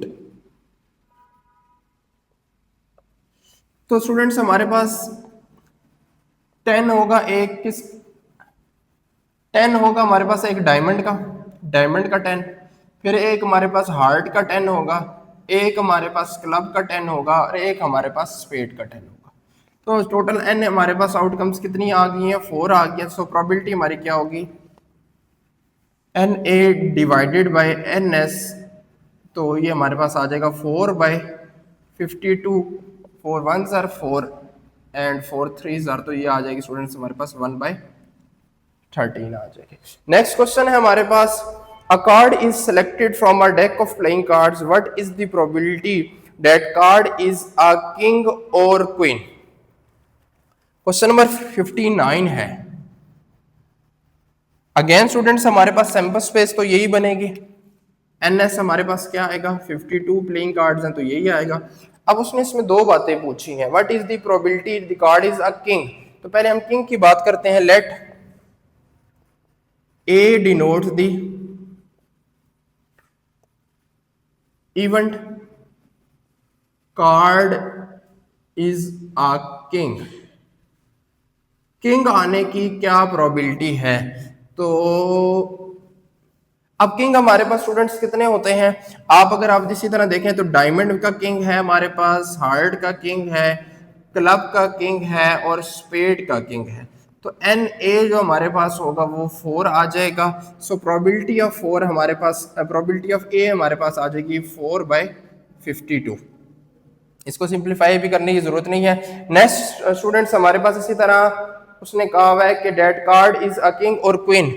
तो स्टूडेंट्स हमारे पास 10 होगा एक किस 10 होगा हमारे पास एक डायमंड का 10, फिर एक हमारे पास हार्ट का 10 होगा, एक हमारे पास क्लब का 10 होगा और एक हमारे पास स्पेड का 10 होगा। तो टोटल n हमारे पास आउटकम्स कितनी आ गई हैं 4 आ गई हैं। सो प्रोबेबिलिटी हमारी क्या होगी NA डिवाइडेड बाय NS, तो ये हमारे पास आ जाएगा 4/52। 4 1s are 4 and 4 3s are, तो ये आ जाएगी स्टूडेंट्स हमारे पास 1/13 आ जाएगी। नेक्स्ट क्वेश्चन है हमारे पास a card is selected from a deck of playing cards, what is the probability that card is a king or queen? Question number 59 है। Again students हमारे पास sample space तो यही बनेगी। NS हमारे पास क्या आएगा 52 प्लेइंग कार्ड्स हैं तो यही आएगा। अब उसने इसमें दो बातें पूछी हैं, what is the probability the card is a king. तो पहले हम किंग की बात करते हैं। Let A denotes the event card is a king। King आने की क्या प्रोबेबिलिटी है। तो अब किंग हमारे पास स्टूडेंट्स कितने होते हैं, आप अगर आप इसी तरह देखें तो डायमंड का किंग है हमारे पास, हार्ट का किंग है, क्लब का किंग है और स्पेड का किंग है। तो NA जो हमारे पास होगा वो 4 आ जाएगा। सो प्रोबेबिलिटी ऑफ 4 हमारे पास, प्रोबेबिलिटी ऑफ A हमारे पास आ जाएगी 4/52। इसको सिंप्लीफाई भी करने की जरूरत नहीं है। नेक्स्ट स्टूडेंट्स हमारे पास इसी तरह उसने कहा हुआ है कि that card is a king और क्वीन।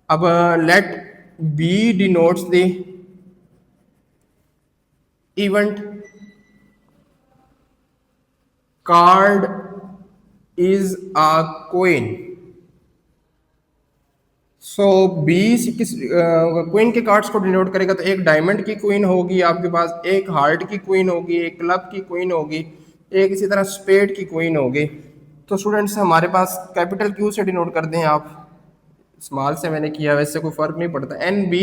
अब let B denotes the event card is a queen। So B किस क्वीन के कार्ड्स को डिनोट करेगा, तो एक डायमंड की क्वीन होगी आपके पास, एक हार्ट की क्वीन होगी, एक क्लब की क्वीन होगी, एक इसी तरह स्पेड की क्वीन होगी। तो स्टूडेंट्स हमारे पास कैपिटल Q से डिनोट कर दें आप, स्मॉल से मैंने किया, वैसे कोई फर्क नहीं पड़ता। NB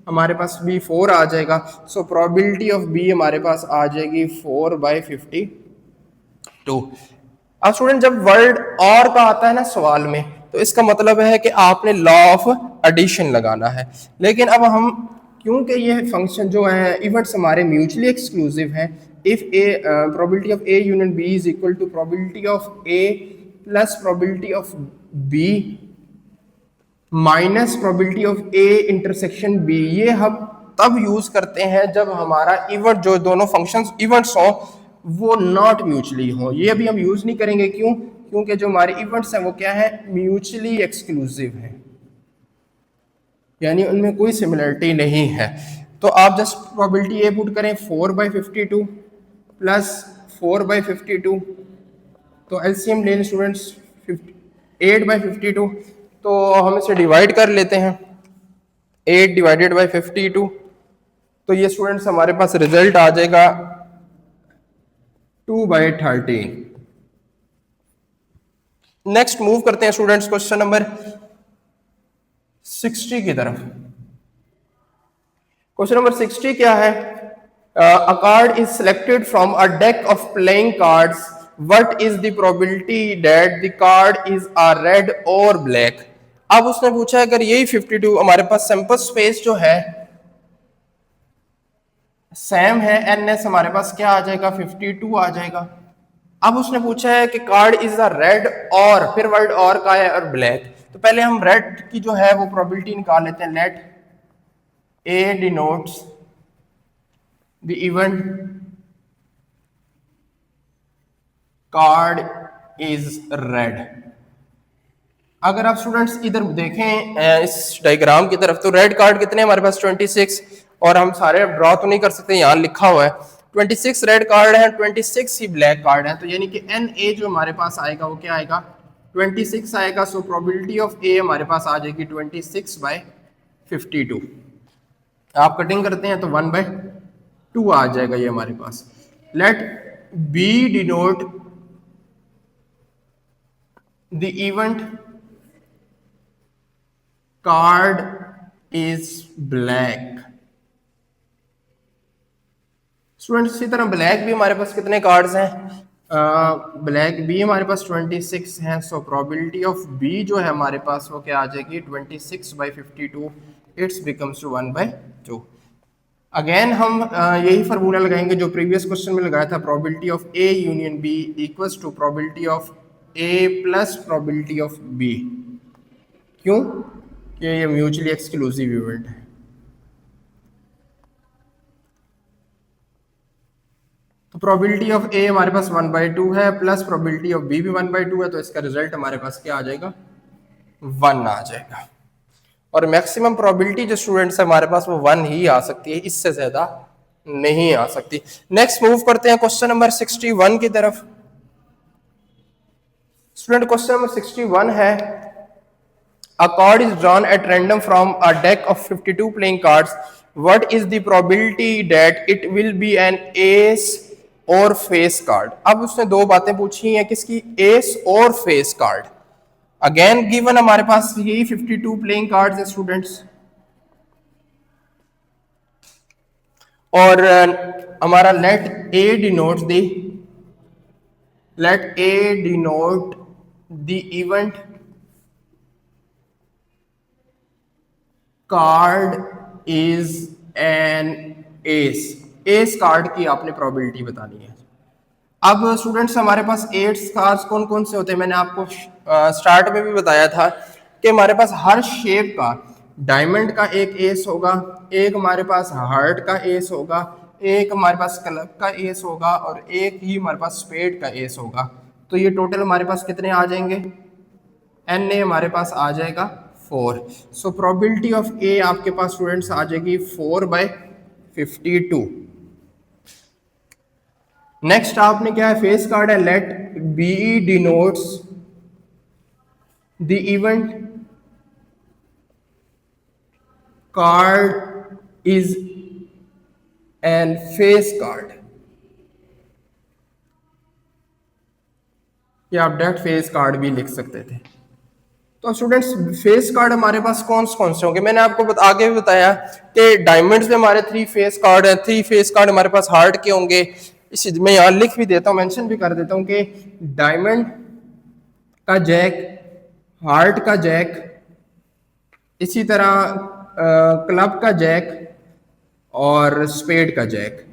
हमारे पास भी 4 आ जाएगा। सो प्रोबेबिलिटी ऑफ B हमारे पास आ जाएगी 4/52। अब स्टूडेंट जब वर्ड और का आता है ना सवाल में, तो इसका मतलब है कि आपने लॉ ऑफ एडिशन लगाना है। लेकिन अब हम क्योंकि ये फंक्शन जो है इवेंट्स हमारे म्यूचुअली एक्सक्लूसिव हैं, if A probability of A union B is equal to probability of A plus probability of B minus probability of A intersection B, ये हम तब यूज करते हैं जब हमारा इवेंट, जो दोनों फंक्शंस इवेंट्स हों, वो नॉट म्यूचुअली हो। ये अभी हम यूज नहीं करेंगे, क्यों? क्योंकि जो हमारे इवेंट्स हैं वो क्या है, म्यूचुअली एक्सक्लूसिव है, यानी उनमें कोई सिमिलरिटी नहीं है। तो आप जस्ट प्रोबेबिलिटी ए पुट करें 4/52 प्लस 4/52, तो एलसीएम ले लें स्टूडेंट्स 8/52, तो हम इसे डिवाइड कर लेते हैं 8 डिवाइडेड बाई 52, तो ये स्टूडेंट्स हमारे पास रिजल्ट आ जाएगा 2/13। नेक्स्ट मूव करते हैं स्टूडेंट्स क्वेश्चन नंबर 60 की तरफ। क्वेश्चन नंबर 60 क्या है? अ card is selected from a deck of playing cards, what is the probability that the card is a red और ब्लैक। अब उसने पूछा है अगर यही 52 हमारे पास सैंपल स्पेस जो है सेम है, एनएस हमारे पास क्या आ जाएगा, 52 आ जाएगा। अब उसने पूछा है कि कार्ड इज अ रेड और, फिर वर्ड और का है, और ब्लैक। तो पहले हम रेड की जो है वो प्रोबेबिलिटी निकाल लेते हैं। Let A denotes the event card is red. अगर आप स्टूडेंट्स इधर देखें इस डायग्राम की तरफ, तो रेड कार्ड कितने हमारे पास 26, और हम सारे ड्रॉ तो नहीं कर सकते, यहाँ लिखा हुआ है 26 रेड कार्ड है, 26 ही ब्लैक कार्ड है, तो यानी कि एन ए जो हमारे पास आएगा वो क्या आएगा, 26 आएगा। सो प्रोबेबिलिटी ऑफ ए हमारे पास आ जाएगी 26/52। आप कटिंग करते हैं तो 1/2 आ जाएगा ये हमारे पास। Let B denote the event card is black. Students इसी तरह ब्लैक भी हमारे पास कितने कार्ड्स हैं, ब्लैक बी हमारे पास 26 हैं। सो प्रोबेबिलिटी ऑफ बी जो है हमारे पास वो क्या आ जाएगी, 26/52, इट्स बिकम्स टू 1/2। अगेन हम यही फार्मूला लगाएंगे जो प्रीवियस क्वेश्चन में लगाया था, probability of A union B equals to probability of A plus probability of B. क्यों? कि ये म्यूचुअली एक्सक्लूसिव इवेंट है। तो प्रोबेबिलिटी ऑफ ए हमारे पास 1/2 है, प्लस प्रोबेबिलिटी ऑफ बी भी 1/2 है, तो इसका रिजल्ट हमारे पास क्या आ जाएगा, 1 आ जाएगा। और मैक्सिमम प्रोबेबिलिटी जो स्टूडेंट्स है हमारे पास वो 1 ही आ सकती है, इससे ज्यादा नहीं आ सकती। नेक्स्ट मूव करते हैं क्वेश्चन नंबर 61 की तरफ। स्टूडेंट क्वेश्चन नंबर 61 है, a card is drawn at random from a deck of 52 playing cards, what is the probability that it will be an ace और फेस कार्ड। अब उसने दो बातें पूछी हैं, किसकी, एस और फेस कार्ड। अगेन गिवन हमारे पास यही 52 प्लेइंग कार्ड्स है स्टूडेंट्स, और हमारा let A denote the event card is an ace. Ace card की आपने प्रोबेबिलिटी बतानी है। अब स्टूडेंट्स हमारे पास 8 कार्ड्स कौन कौन से होते हैं, मैंने आपको स्टार्ट में भी बताया था कि हमारे पास हर शेप का, डायमंड का एक एस होगा, एक हमारे पास हार्ट का एस होगा, एक हमारे पास क्लब का एस होगा, और एक ही हमारे पास स्पेड का एस होगा। तो ये टोटल हमारे पास कितने आ जाएंगे, एन ए हमारे पास आ जाएगा 4। सो प्रोबेबिलिटी ऑफ ए आपके पास स्टूडेंट्स आ जाएगी 4/52। नेक्स्ट आपने क्या है, फेस कार्ड है, let B denotes the event card is an face card, या आप डायरेक्ट फेस कार्ड भी लिख सकते थे। तो स्टूडेंट्स फेस कार्ड हमारे पास कौन से होंगे, मैंने आपको आगे भी बताया कि डायमंड्स में हमारे 3 फेस कार्ड हैं, 3 फेस कार्ड हमारे पास हार्ट के होंगे। इसी मैं यहाँ लिख भी देता हूँ, मेंशन भी कर देता हूँ कि डायमंड का जैक, हार्ट का जैक, इसी तरह क्लब का जैक और स्पेड का जैक।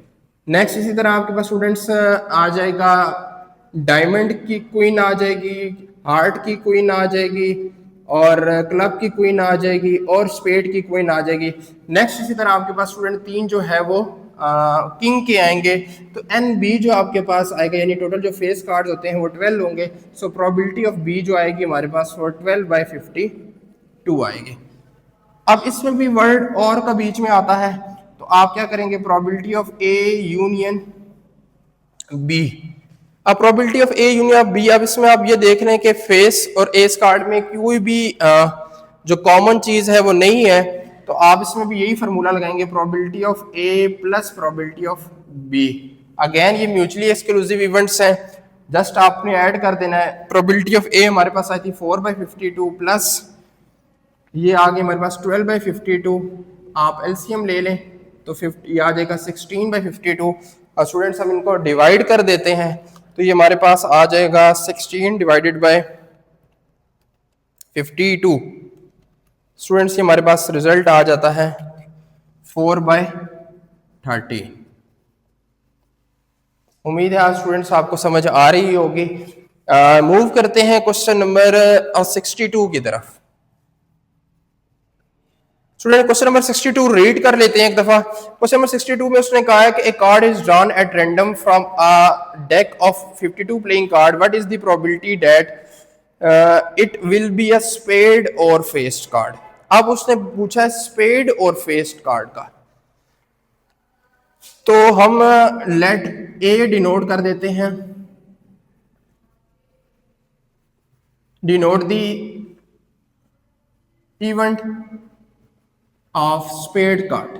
नेक्स्ट इसी तरह आपके पास स्टूडेंट्स आ जाएगा, डायमंड की क्वीन आ जाएगी, हार्ट की क्वीन आ जाएगी, और क्लब की क्वीन आ जाएगी और स्पेड की क्वीन आ जाएगी। नेक्स्ट इसी तरह आपके पास स्टूडेंट 3 जो है वो किंग के आएंगे। तो एन बी जो आपके पास आएगा, यानी टोटल जो फेस कार्ड होते हैं वो 12 होंगे। सो प्रोबेबिलिटी ऑफ बी जो आएगी हमारे पास वो 12/52 आएगी। अब इसमें भी वर्ड और का बीच में आता है, तो आप क्या करेंगे, probability of A union B. अब probability of A union of B, अब इसमें आप ये देख रहे हैं कि फेस और एस कार्ड में कोई भी जो कॉमन चीज है वो नहीं है, तो आप इसमें भी यही फार्मूला लगाएंगे, probability of A plus probability of B. Again ये म्यूचुअली एक्सक्लूसिव इवेंट्स हैं, जस्ट आपने ऐड कर देना है। प्रोबेबिलिटी ऑफ ए हमारे पास आई थी 4/52 प्लस ये आ गई हमारे पास 12/52। आप एलसीएम ले लें तो 50 आ जाएगा 16/52। और स्टूडेंट्स हम इनको डिवाइड कर देते हैं, तो ये हमारे पास आ जाएगा 16 डिवाइडेड बाय 52। स्टूडेंट्स ये हमारे पास रिजल्ट आ जाता है 4/30। उम्मीद है आज स्टूडेंट्स आपको समझ आ रही होगी। मूव करते हैं क्वेश्चन नंबर 62 की तरफ। स्टूडेंट क्वेश्चन नंबर 62 रीड कर लेते हैं एक दफा। क्वेश्चन नंबर 62 में उसने कहा है कि a card is drawn at random from a deck of 52 playing card, what is the probability that it will be a spade और फेस्ड कार्ड। अब उसने पूछा है स्पेड और फेस्ड कार्ड का, तो हम लेट ए डिनोट कर देते हैं, denote the event of spade card.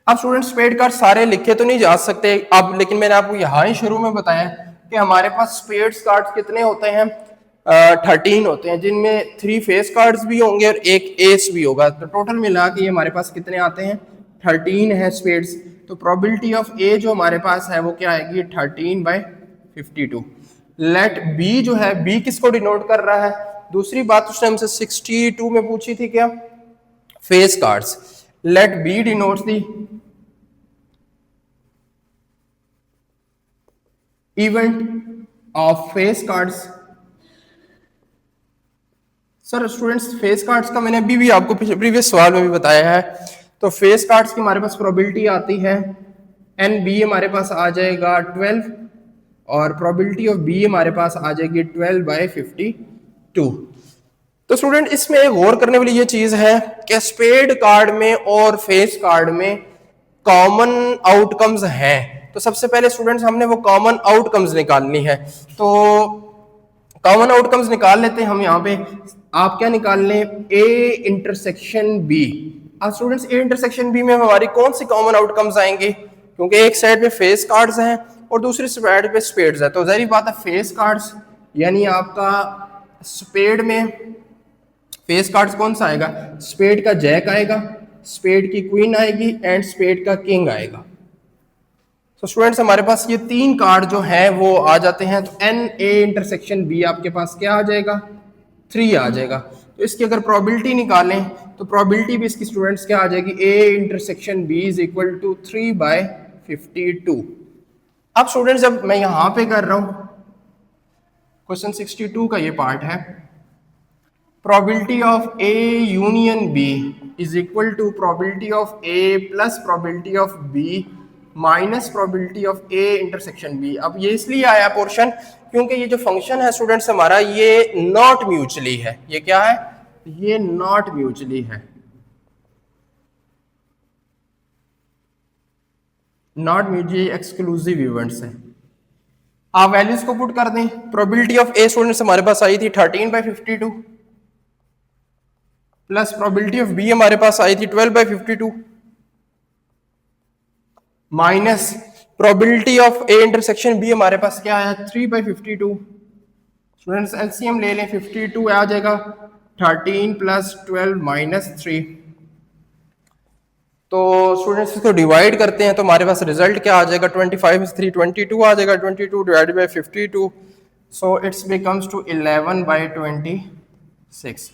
अब स्टूडेंट स्पेड कार्ड सारे लिखे तो नहीं जा सकते अब, लेकिन मैंने आपको यहां ही शुरू में बताया कि हमारे पास स्पेड्स कार्ड्स कितने होते हैं, 13 होते हैं, जिनमें 3 फेस कार्ड्स भी होंगे और एक एस भी होगा। तो टोटल मिला के ये हमारे पास कितने आते हैं, 13 है स्पेड्स। तो प्रोबेबिलिटी ऑफ ए जो हमारे पास है वो क्या आएगी, 13/52। लेट बी जो है, बी किसको डिनोट कर रहा है, दूसरी बात उसने हमसे 62 में पूछी थी क्या, face cards. Let B denotes the event of face cards. Sir students face cards का मैंने अभी भी आपको प्रीवियस सवाल में भी बताया है। तो फेस कार्ड्स की हमारे पास प्रोबेबिलिटी आती है एन बी हमारे पास आ जाएगा 12 और प्रोबेबिलिटी ऑफ बी हमारे पास आ जाएगी 12/52। तो स्टूडेंट इसमें एक गौर करने वाली ये चीज है कि स्पेड कार्ड में और फेस कार्ड में कॉमन आउटकम्स हैं। तो सबसे पहले स्टूडेंट्स हमने वो कॉमन आउटकम्स निकालनी है, तो कॉमन आउटकम्स निकाल लेते हैं हम यहाँ पे। आप क्या निकाल लें, ए इंटरसेक्शन बी। अब स्टूडेंट्स ए इंटरसेक्शन बी में हमारी कौन सी कॉमन आउटकम्स आएंगे, क्योंकि एक साइड पे फेस कार्ड्स हैं और दूसरी साइड पे स्पेड्स है, तो जाहिर बात है फेस कार्ड्स यानी आपका स्पेड में फेस कार्ड्स कौन सा आएगा, स्पेड का जैक आएगा, स्पेड की क्वीन आएगी एंड स्पेड का किंग आएगा। तो स्टूडेंट्स हमारे पास ये 3 कार्ड जो है वो आ जाते हैं। तो एन ए इंटरसेक्शन बी आपके पास क्या आ जाएगा, 3 आ जाएगा। तो इसकी अगर प्रोबेबिलिटी निकालें तो प्रोबेबिलिटी भी इसकी स्टूडेंट्स क्या आ जाएगी, A intersection B is equal to 3/52। अब स्टूडेंट्स जब मैं यहां पे कर रहा हूं, क्वेश्चन 62 का ये पार्ट है, probability of A union B is equal to probability of A plus probability of B minus probability of A intersection B. अब ये इसलिए आया पोर्शन क्योंकि ये जो फंक्शन है स्टूडेंट्स हमारा ये नॉट म्यूचुअली है। ये क्या है, ये नॉट म्यूचुअली है, नॉट म्यूचुअली एक्सक्लूसिव इवेंट्स है। आप वैल्यूज को पुट कर दें, प्रोबेबिलिटी ऑफ ए स्टूडेंट्स हमारे पास आई थी 13/52 प्लस प्रोबेबिलिटी ऑफ बी हमारे पास आई थी 12/52 minus probability of A intersection B हमारे पास क्या आया 3/52। स्टूडेंट्स एलसीएम ले लें, 52 आ जाएगा 13 प्लस 12 माइनस 3। तो स्टूडेंट्स इसको डिवाइड करते हैं तो हमारे पास रिजल्ट क्या आ जाएगा, 25 3 22 आ जाएगा, 22 divided by 52, so it's becomes to 11/26।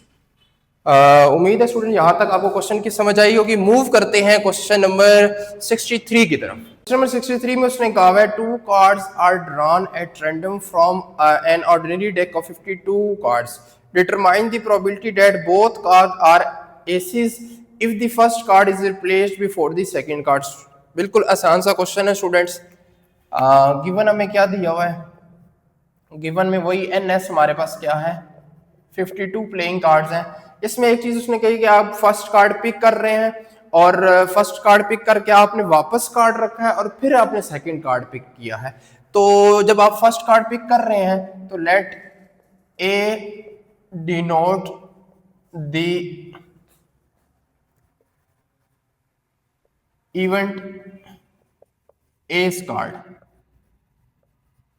उम्मीद है स्टूडेंट यहाँ तक आपको क्वेश्चन की समझ आई होगी। मूव करते हैं क्वेश्चन नंबर 63 की तरफ। क्वेश्चन नंबर 63 में उसने कहा है 2 cards are drawn at random from an ordinary deck of 52 cards, determine the probability that both card are aces if the first card is replaced before the second card. बिल्कुल आसान सा question है students. Given हमें क्या दिया हुआ है, given में वही एनएस हमारे पास क्या है 52 प्लेइंग कार्ड्स हैं। इसमें एक चीज उसने कही कि आप फर्स्ट कार्ड पिक कर रहे हैं और फर्स्ट कार्ड पिक करके आपने वापस कार्ड रखा है और फिर आपने सेकंड कार्ड पिक किया है। तो जब आप फर्स्ट कार्ड पिक कर रहे हैं तो let A denote the event ace card.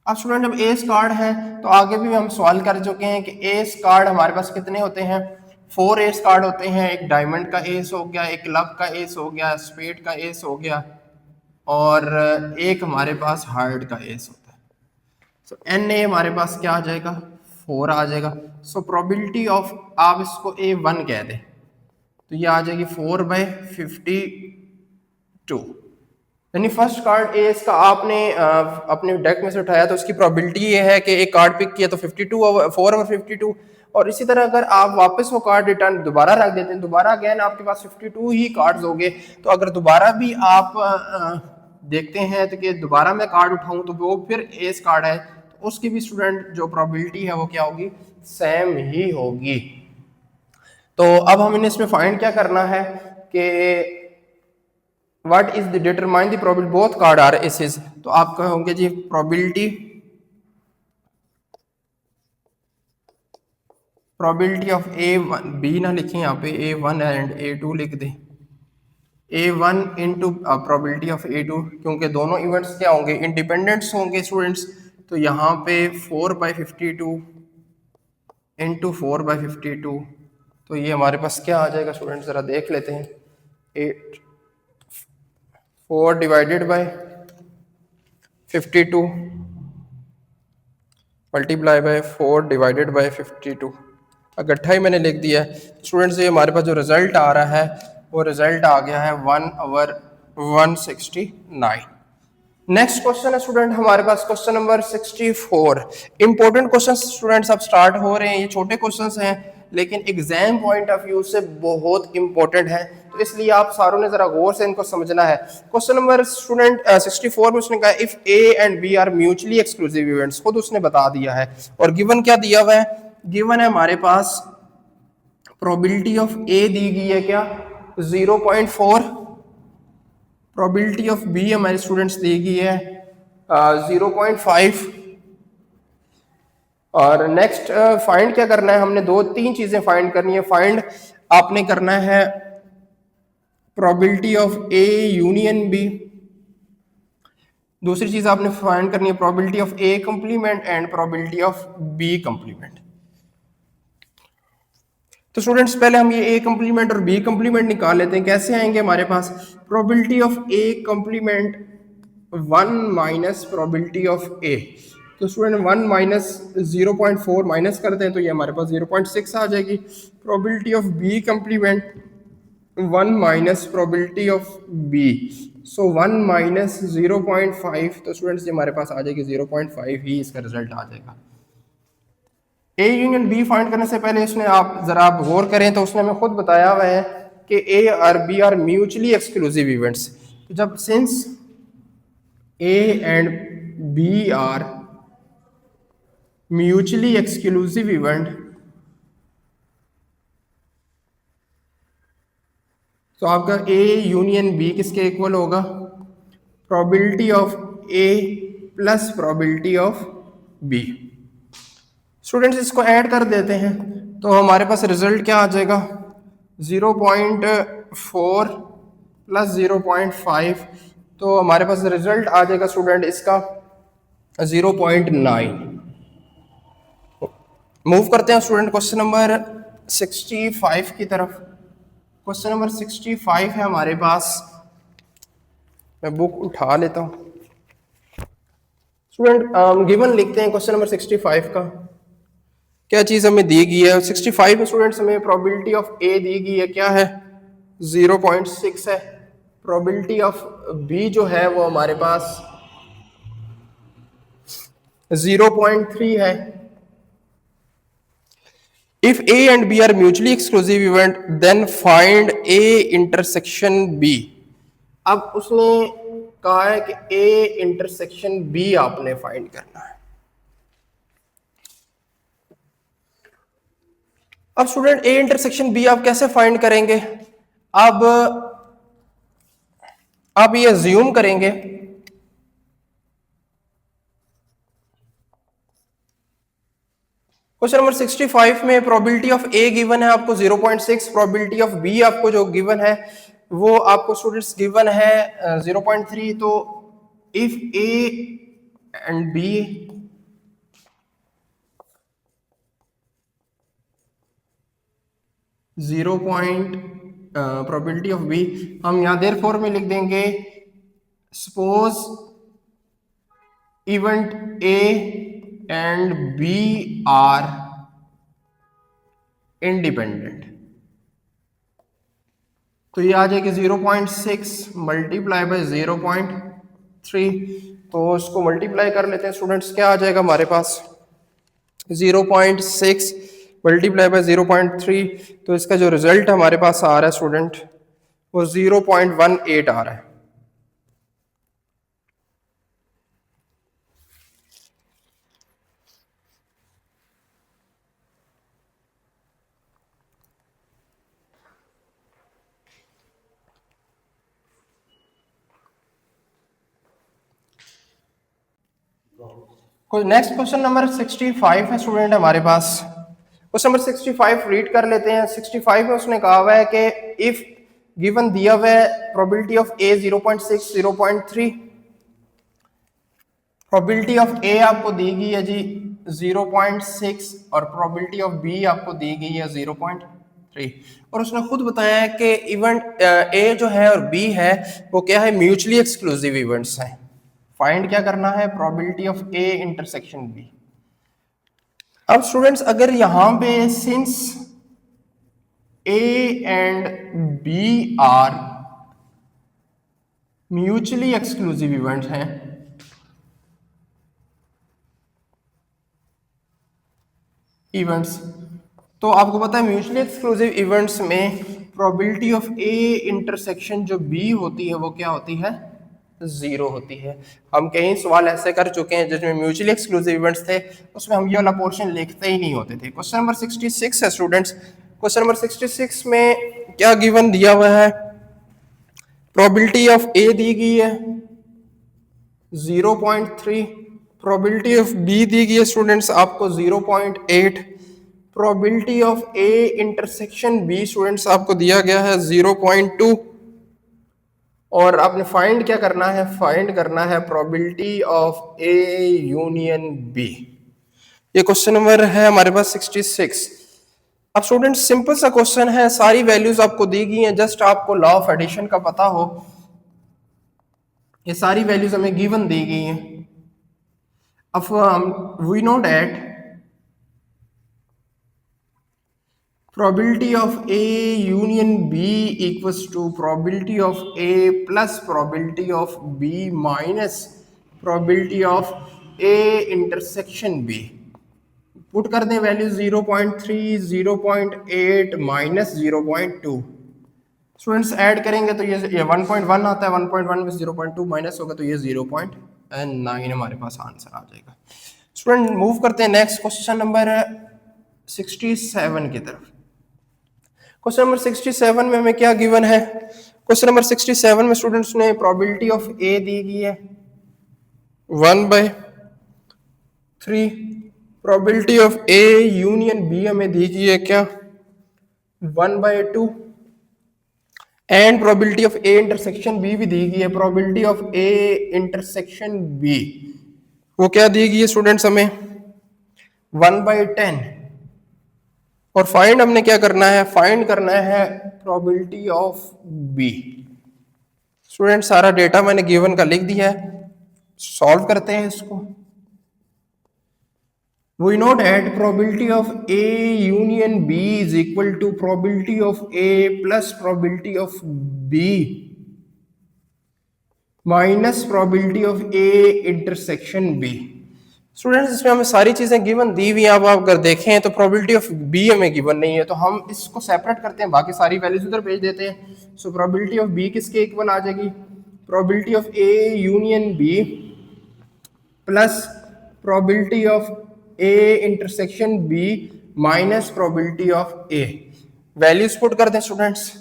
अब स्टूडेंट जब एस कार्ड है तो आगे भी हम सवाल कर चुके हैं कि एस कार्ड हमारे पास कितने होते हैं, 4 एस कार्ड होते हैं। एक डायमंड का एस हो गया, एक क्लब का एस हो गया, स्पेड का एस हो गया और एक हमारे पास हार्ट का एस होता है। सो एन ए हमारे पास क्या आ जाएगा 4 आ जाएगा। सो प्रोबेबिलिटी ऑफ, आप इसको A1 कह दें तो ये आ जाएगी 4/52। यानी फर्स्ट कार्ड एस का आपने अपने डेक में से उठाया तो उसकी प्रोबेबिलिटी ये है कि एक कार्ड पिक किया तो 4/52। और इसी तरह अगर आप वापस वो कार्ड रिटर्न दोबारा रख देते हैं, दोबारा अगेन आपके पास 52 ही कार्ड्स हो गए। तो अगर दोबारा भी आप देखते हैं तो कि दोबारा मैं कार्ड उठाऊं तो वो फिर एस कार्ड है तो उसकी भी स्टूडेंट जो प्रोबेबिलिटी है वो क्या होगी, सेम ही होगी। तो अब हमें इसमें फाइंड क्या करना है कि what is the determine the probability both card are aces. तो आप कहोगे जी प्रोबेबिलिटी ऑफ A1, बी ना लिखें यहाँ पे, A1 एंड A2 लिख दें। A1 into probability of A2, क्योंकि दोनों इवेंट्स क्या होंगे, इंडिपेंडेंट्स होंगे स्टूडेंट्स। तो यहाँ पे 4/52 इंटू 4/52, तो ये हमारे पास क्या आ जाएगा स्टूडेंट्स, जरा देख लेते हैं। 4 divided by 52 multiply by 4 divided by 52, इकट्ठा ही मैंने लिख दिया है स्टूडेंट्स। ये हमारे पास जो रिजल्ट आ रहा है वो रिजल्ट आ गया है 1/169। नेक्स्ट क्वेश्चन है स्टूडेंट हमारे पास question number 64। Important question students अब स्टार्ट हो रहे हैं। ये छोटे क्वेश्चंस हैं लेकिन एग्जाम पॉइंट ऑफ व्यू से बहुत इंपॉर्टेंट है, तो इसलिए आप सारों ने जरा गौर से इनको समझना है। क्वेश्चन नंबर स्टूडेंट 64 में उसने कहा if A and B are mutually exclusive events, खुद उसने बता दिया है। और गिवन क्या दिया हुआ है, गिवन है हमारे पास प्रोबेबिलिटी ऑफ ए दी गई है क्या 0.4, प्रोबेबिलिटी ऑफ बी हमारे स्टूडेंट्स दी गई है 0.5। और नेक्स्ट फाइंड क्या करना है, हमने 2-3 चीजें फाइंड करनी है। फाइंड आपने करना है probability of A union B, दूसरी चीज आपने फाइंड करनी है probability of A complement and probability of B complement. तो स्टूडेंट्स पहले हम ये ए कंप्लीमेंट और बी कंप्लीमेंट निकाल लेते हैं। कैसे आएंगे हमारे पास, probability of A complement 1 minus probability of A, तो स्टूडेंट 1 माइनस 0.4 माइनस करते हैं तो ये हमारे पास 0.6 आ जाएगी। Probability of B complement 1 minus probability of B, so 1 minus 0.5, तो स्टूडेंट्स ये हमारे पास आ जाएगी 0.5 ही इसका रिजल्ट आ जाएगा। ए यूनियन बी फाइंड करने से पहले इसने आप जरा आप गौर करें तो उसने हमें खुद बताया हुआ है कि ए और B are mutually exclusive events. तो जब since A and B are mutually exclusive event, तो आपका ए यूनियन बी किसके इक्वल होगा, probability of A plus probability of B. Students इसको ऐड कर देते हैं तो हमारे पास रिजल्ट क्या आ जाएगा 0.4 प्लस 0.5, तो हमारे पास रिजल्ट आ जाएगा स्टूडेंट इसका 0.9। मूव करते हैं स्टूडेंट क्वेश्चन नंबर 65 की तरफ। क्वेश्चन नंबर 65 है हमारे पास, मैं बुक उठा लेता हूं। स्टूडेंट गिवन लिखते हैं क्वेश्चन नंबर 65 का क्या चीज हमें दी गई है 65 में स्टूडेंट्स, हमें प्रोबेबिलिटी ऑफ ए दी गई है, क्या है 0.6 है। प्रोबेबिलिटी ऑफ बी जो है वो हमारे पास 0.3 है। If A and B are mutually exclusive event, then find A intersection B। अब उसने कहा है कि A इंटरसेक्शन B आपने फाइंड करना है। अब स्टूडेंट A इंटरसेक्शन B आप कैसे फाइंड करेंगे? अब आप ये अज्यूम करेंगे क्वेश्चन नंबर 65 में प्रोबेबिलिटी ऑफ ए गिवन है आपको 0.6, प्रोबेबिलिटी ऑफ बी आपको जो गिवन है वो आपको स्टूडेंट्स गिवन है 0.3। तो if A and B probability of B हम यहां देयरफॉर में लिख देंगे suppose event A and B are independent. तो ये आ जाएगी 0.6 मल्टीप्लाई बाय 0.3। तो इसको मल्टीप्लाई कर लेते हैं स्टूडेंट्स, क्या आ जाएगा हमारे पास 0.6 मल्टीप्लाई बाय 0.3। तो इसका जो रिजल्ट हमारे पास आ रहा है स्टूडेंट वो 0.18 आ रहा है। नेक्स्ट क्वेश्चन नंबर 65 है स्टूडेंट हमारे पास। क्वेश्चन नंबर 65 रीड कर लेते हैं। 65 में उसने कहा हुआ है कि इफ गिवन दिया हुआ है probability of A 0.6 0.3, probability of A आपको दी गई है जी 0.6 और प्रोबेबिलिटी ऑफ बी आपको दी गई है 0.3। और उसने खुद बताया है कि इवेंट ए जो है और बी है वो क्या है, म्यूचुअली एक्सक्लूसिव इवेंट्स हैं। फाइंड क्या करना है, probability of A intersection B. अब स्टूडेंट्स अगर यहां पे since A and B are mutually exclusive events हैं, तो आपको पता है म्यूचुअली एक्सक्लूसिव इवेंट्स में प्रोबेबिलिटी ऑफ ए इंटरसेक्शन जो बी होती है वो क्या होती है, 0 होती है। हम कई सवाल ऐसे कर चुके हैं जिसमें म्यूचुअली एक्सक्लूसिव इवेंट्स थे, उसमें हम ये वाला पोर्शन लिखते ही नहीं होते थे। क्वेश्चन नंबर 66 है स्टूडेंट्स। क्वेश्चन नंबर 66 में क्या गिवन दिया हुआ है, प्रोबेबिलिटी ऑफ ए दी गई है 0.3, प्रोबेबिलिटी ऑफ बी दी गई है स्टूडेंट्स आपको 0.8, probability of A intersection B students आपको दिया गया है 0.2। और आपने फाइंड क्या करना है, फाइंड करना है probability of A union B. ये क्वेश्चन नंबर है हमारे पास 66। अब स्टूडेंट सिंपल सा क्वेश्चन है, सारी वैल्यूज आपको दी गई हैं, जस्ट आपको लॉ ऑफ एडिशन का पता हो। ये सारी वैल्यूज हमें गिवन दी गई हैं। अब we know that probability of A union B equals to probability of A plus probability of B minus probability of A intersection B। Put कर दें वैल्यू 0.3 0.8 माइनस 0.2। स्टूडेंट्स ऐड करेंगे तो ये 1.1 आता है, 1.1 में 0.2 माइनस होगा तो ये 0.9 हमारे पास आंसर आ जाएगा। स्टूडेंट मूव करते हैं नेक्स्ट क्वेश्चन नंबर 67 की तरफ। क्वेश्चन नंबर 67 में हमें क्या गिवन है, क्वेश्चन नंबर 67 में स्टूडेंट्स ने प्रोबेबिलिटी ऑफ ए दी गई है 1/3, probability of A union B हमें दी गई है क्या 1/2, and probability of A intersection B भी दी गई है। Probability of A intersection B वो क्या दी गई है स्टूडेंट्स हमें 1/10। और फाइंड हमने क्या करना है, फाइंड करना है प्रोबेबिलिटी ऑफ बी। स्टूडेंट सारा डेटा मैंने गिवन का लिख दिया है, सॉल्व करते हैं इसको। We know that probability of A union B is equal to probability of A plus probability of B minus probability of A intersection B. Students इसमें हमें सारी चीजें गिवन दी हुई हैं। अब आप अगर देखें तो प्रोबेबिलिटी ऑफ बी हमें गिवन नहीं है, तो हम इसको सेपरेट करते हैं, बाकी सारी वैल्यूज उधर भेज देते हैं। सो प्रोबेबिलिटी ऑफ बी किसके इक्वल आ जाएगी? Probability of A union B plus probability of A intersection B minus probability of A. Values put कर दें students,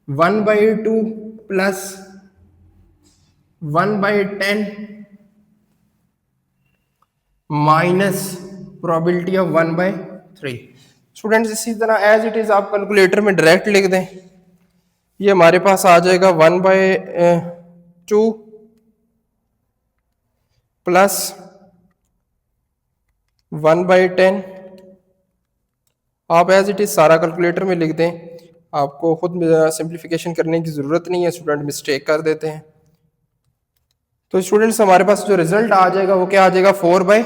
1/2 plus 1/10 minus probability of 1/3। Students इसी तरह एज इट इज आप calculator में direct लिख दें, ये हमारे पास आ जाएगा 1/2 प्लस 1/10। आप एज इट इज सारा कैलकुलेटर में लिख दें, आपको खुद सिंप्लीफिकेशन करने की जरूरत नहीं है, स्टूडेंट मिस्टेक कर देते हैं। तो स्टूडेंट्स हमारे पास जो रिजल्ट आ जाएगा वो क्या आ जाएगा? 4/15।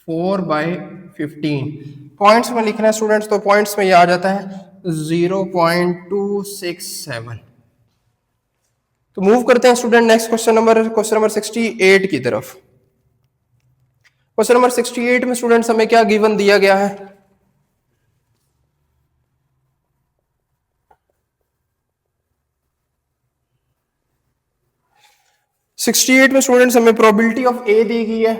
4/15 पॉइंट्स में लिखना है स्टूडेंट्स, तो पॉइंट्स में ये आ जाता है 0.267। तो मूव करते हैं स्टूडेंट नेक्स्ट क्वेश्चन नंबर 68 की तरफ। क्वेश्चन नंबर 68 में स्टूडेंट्स हमें क्या गिवन दिया गया है? सिक्सटी एट में स्टूडेंट्स हमें प्रोबेबिलिटी ऑफ ए दी गई है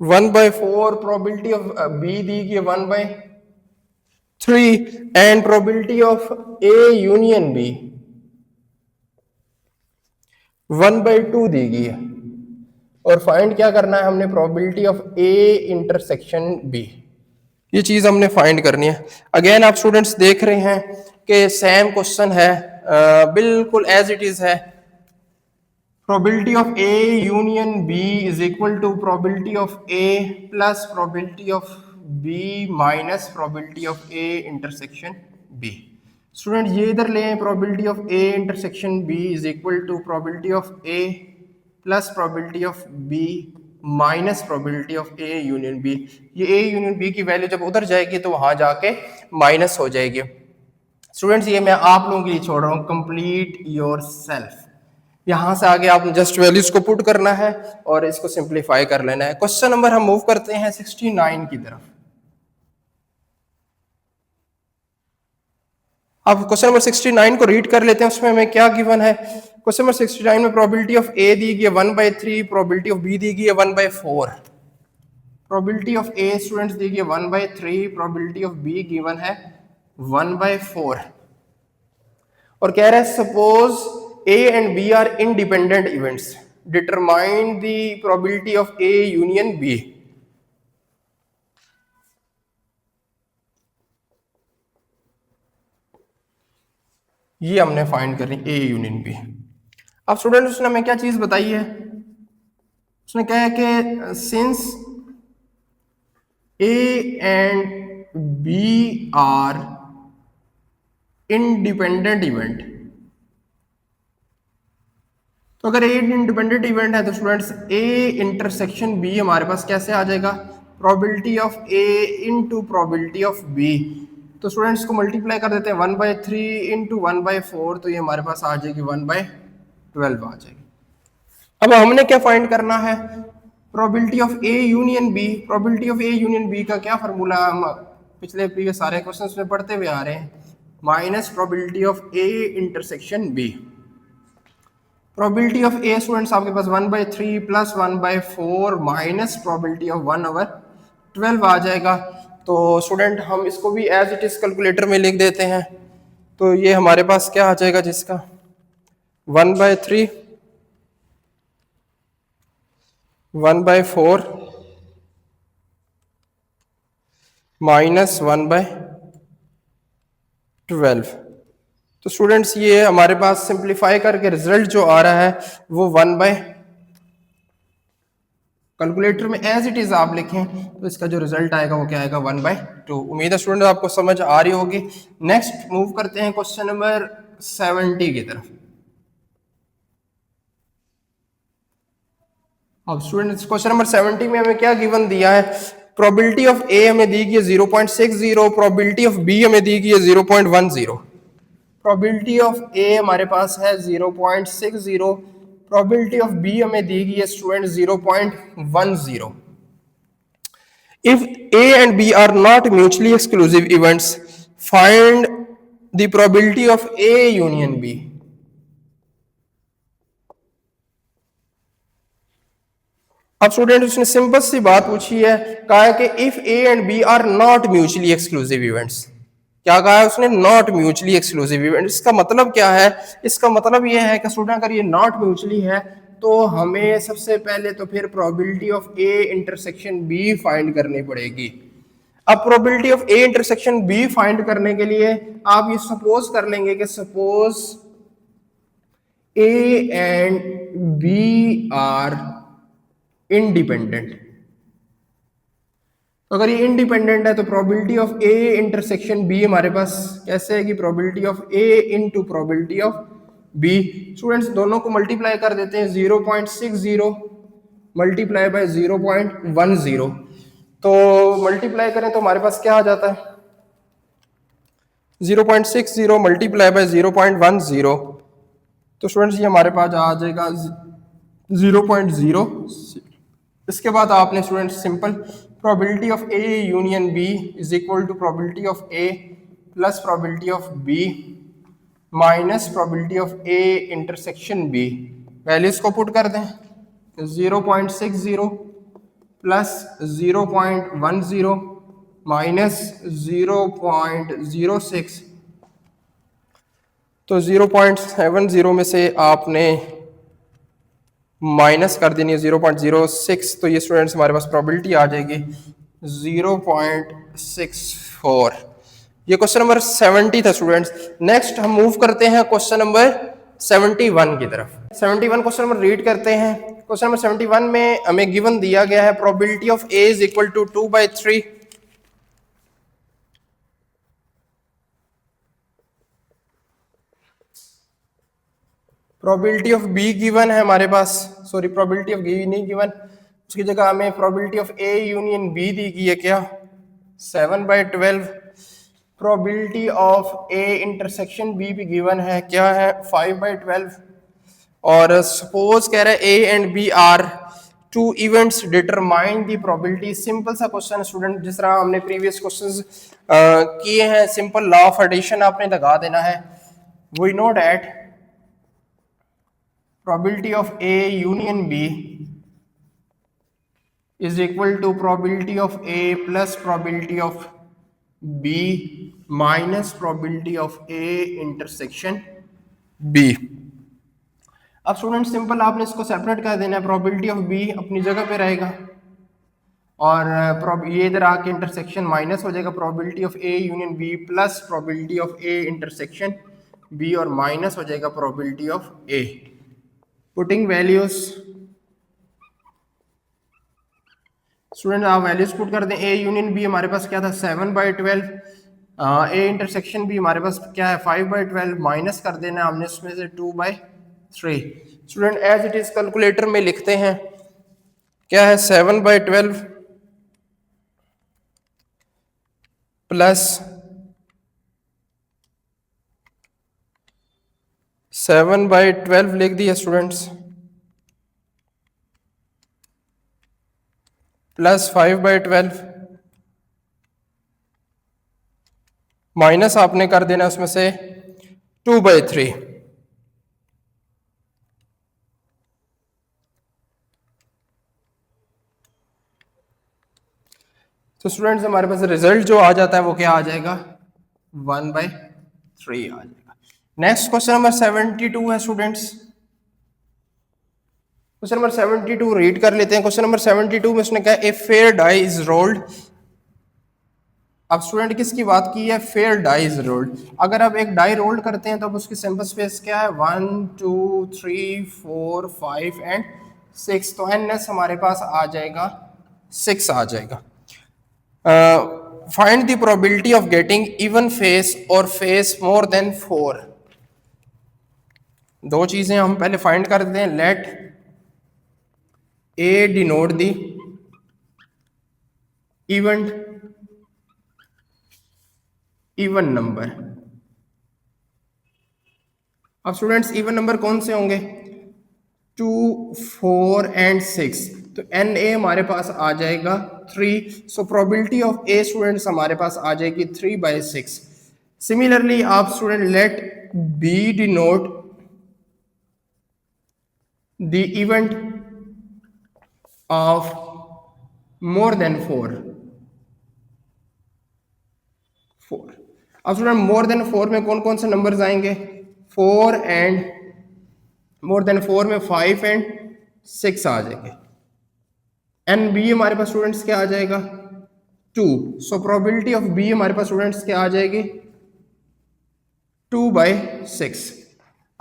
1/4, प्रोबेबिलिटी ऑफ बी दी गई है 1/3 and probability of A union B 1/2 दी गई है। और फाइंड क्या करना है हमने? Probability of A intersection B. ये चीज हमने फाइंड करनी है। अगेन आप स्टूडेंट्स देख रहे हैं कि सेम क्वेश्चन है, बिल्कुल एज इट इज है। Probability of A union B is equal to probability of A plus probability of B minus probability of A intersection B. Student ये इधर ले, probability of A intersection B is equal to probability of A plus probability of B minus probability of A union B. ये A union B की value जब उधर जाएगी तो वहां जाके माइनस हो जाएगी। स्टूडेंट्स ये मैं आप लोगों के लिए छोड़ रहा हूँ, कंप्लीट योर सेल्फ। यहां से आगे आप जस्ट वैल्यूज को पुट करना है और इसको सिंप्लीफाई कर लेना है। क्वेश्चन नंबर हम मूव करते हैं 69 की तरफ। अब क्वेश्चन नंबर 69 को रीड कर लेते हैं, उसमें हमें क्या गिवन है। क्वेश्चन नंबर 69 में प्रोबेबिलिटी ऑफ ए दी गई है 1/3, प्रोबेबिलिटी ऑफ बी दी गई है 1/4। प्रोबेबिलिटी ऑफ ए स्टूडेंट्स दी गई है 1/3, प्रोबेबिलिटी ऑफ बी गिवन है 1/4 और कह रहा है suppose A and B are independent events. Determine the probability of A union B. ये हमने फाइंड करनी A यूनियन B। अब स्टूडेंट उसने हमें क्या चीज बताई है? उसने कहा है कि since A and B are independent event, तो अगर ए इंडिपेंडेंट इवेंट है तो स्टूडेंट्स ए इंटरसेक्शन बी हमारे पास कैसे आ जाएगा? Probability of A into probability of B. तो स्टूडेंट्स को मल्टीप्लाई कर देते हैं 1/3 इंटू 1/4, तो ये हमारे पास आ जाएगी 1/12 आ जाएगी। अब हमने क्या फाइंड करना है? Probability of A union B. Probability of A union B का क्या फार्मूला हम पिछले प्रीवियस सारे क्वेश्चंस में पढ़ते हुए आ रहे हैं, minus probability of A intersection B. Probability of A students आपके पास 1/3 प्लस 1/4 माइनस प्रोबेबिलिटी ऑफ 1/12 आ जाएगा। तो स्टूडेंट हम इसको भी एज इट इज कैलकुलेटर में लिख देते हैं, तो ये हमारे पास क्या आ जाएगा जिसका 1/3 1/4 माइनस 1/12। तो स्टूडेंट्स ये हमारे पास सिंप्लीफाई करके रिजल्ट जो आ रहा है वो 1 कैलकुलेटर में एज इट इज आप लिखें तो इसका जो रिजल्ट आएगा वो क्या आएगा 1/2। उम्मीद है स्टूडेंट आपको समझ आ रही होगी। नेक्स्ट मूव करते हैं क्वेश्चन नंबर 70 की तरफ। अब स्टूडेंट्स क्वेश्चन नंबर 70 में हमें क्या गिवन दिया है, प्रोबेबिलिटी ऑफ ए हमें दी गई है 0.60, प्रोबेबिलिटी ऑफ बी हमें दी गई है 0.10। प्रोबेबिलिटी ऑफ ए हमारे पास है 0.60, प्रोबेबिलिटी ऑफ बी हमें दी गई है student 0.10। If A and B are not mutually exclusive events, find the probability of A union B. अब स्टूडेंट उसने सिंपल सी बात पूछी है, कहा है कि if A and B are not mutually exclusive events. क्या कहा है उसने? Not mutually exclusive event. इसका मतलब क्या है? इसका मतलब यह है कि स्टूडेंट अगर ये नॉट म्यूचुअली है तो हमें सबसे पहले तो फिर probability of A intersection B find करनी पड़ेगी। अब probability of A intersection B find करने के लिए आप ये सपोज कर लेंगे कि suppose A and B are independent. तो अगर ये इंडिपेंडेंट है तो probability of A intersection B हमारे पास कैसे है कि probability of A into probability of B. Students दोनों को मल्टीप्लाई कर देते हैं, 0.60 मल्टीप्लाई बाय 0.10। तो मल्टीप्लाई करें तो हमारे पास क्या आ जाता है, 0.60 मल्टीप्लाई बाय 0.10। तो स्टूडेंट्स ये हमारे पास आ जाएगा 0.0। इसके बाद आपने student simple probability of A union B is equal to probability of A plus probability of B minus probability of A intersection B. Values को पुट कर दें, 0.60 प्लस 0.10 माइनस 0.06। तो 0.70 में से आपने माइनस कर देनी है 0.06। तो ये स्टूडेंट्स हमारे पास प्रोबेबिलिटी आ जाएगी 0.64। ये क्वेश्चन नंबर 70 था स्टूडेंट्स। नेक्स्ट हम मूव करते हैं क्वेश्चन नंबर 71 की तरफ। 71 क्वेश्चन नंबर रीड करते हैं। क्वेश्चन नंबर 71 में हमें गिवन दिया गया है probability of A is equal to 2/3, probability of B given है हमारे पास, सॉरी प्रोबेबिलिटी ऑफ बी नहीं गिवन, उसकी जगह हमें probability of A union B दी गई है क्या 7/12। Probability of A intersection B भी गिवन है, क्या है 5/12। और सपोज कह रहा है A and B are two events determine the probability. Simple सा क्वेश्चन स्टूडेंट, जिस तरह हमने प्रीवियस क्वेश्चंस किए हैं, सिंपल लॉ ऑफ एडिशन आपने लगा देना है। We know that probability of A union B is equal to probability of A plus probability of B minus probability of A intersection B। अब स्टूडेंट सिंपल आपने इसको separate कर देना है, प्रोबेबिलिटी ऑफ B अपनी जगह पे रहेगा और ये इधर आके इंटरसेक्शन माइनस हो जाएगा, probability of A union B plus probability of A intersection B और माइनस हो जाएगा probability of A। Putting values student आप वैल्यूज पुट कर दें। ए यूनियन बी हमारे पास क्या था 7/12, ए इंटरसेक्शन बी हमारे पास क्या है 5/12, माइनस कर देना हमने इसमें से 2/3। Student as it is calculator में लिखते हैं, क्या है 7/12 प्लस 7/12 लिख दिया स्टूडेंट्स, प्लस 5/12 माइनस आपने कर देना उसमें से 2/3। तो स्टूडेंट्स हमारे पास रिजल्ट जो आ जाता है वो क्या आ जाएगा 1/3 आ जाएगा। नेक्स्ट क्वेश्चन नंबर 72 है स्टूडेंट्स। क्वेश्चन नंबर 72 रीड कर लेते हैं। क्वेश्चन नंबर 72 में उसने कहा a fair die is rolled. अब स्टूडेंट किसकी बात की है, फेयर डाई इज रोल्ड। अगर आप एक डाई रोल्ड करते हैं तो अब उसकी सैंपल स्पेस क्या है 1 2 3 4 5 एंड 6। तो एनएस हमारे पास आ जाएगा 6 आ जाएगा। Find the probability of getting even face और फेस मोर देन 4। दो चीजें हम पहले फाइंड कर देते हैं। Let A denote the even number. अब स्टूडेंट्स इवन नंबर कौन से होंगे? 2, 4 एंड 6। तो एन ए हमारे पास आ जाएगा 3। So probability of A students हमारे पास आ जाएगी 3/6। सिमिलरली आप student let B denote the event of more than 4। अब स्टूडेंट मोर देन 4 में कौन कौन से नंबर्स आएंगे? 4 एंड मोर देन 4 में 5 एंड 6 आ जाएंगे। एन बी हमारे पास स्टूडेंट्स क्या आ जाएगा? 2। सो प्रोबेबिलिटी ऑफ बी हमारे पास स्टूडेंट्स क्या आ जाएगी? 2/6।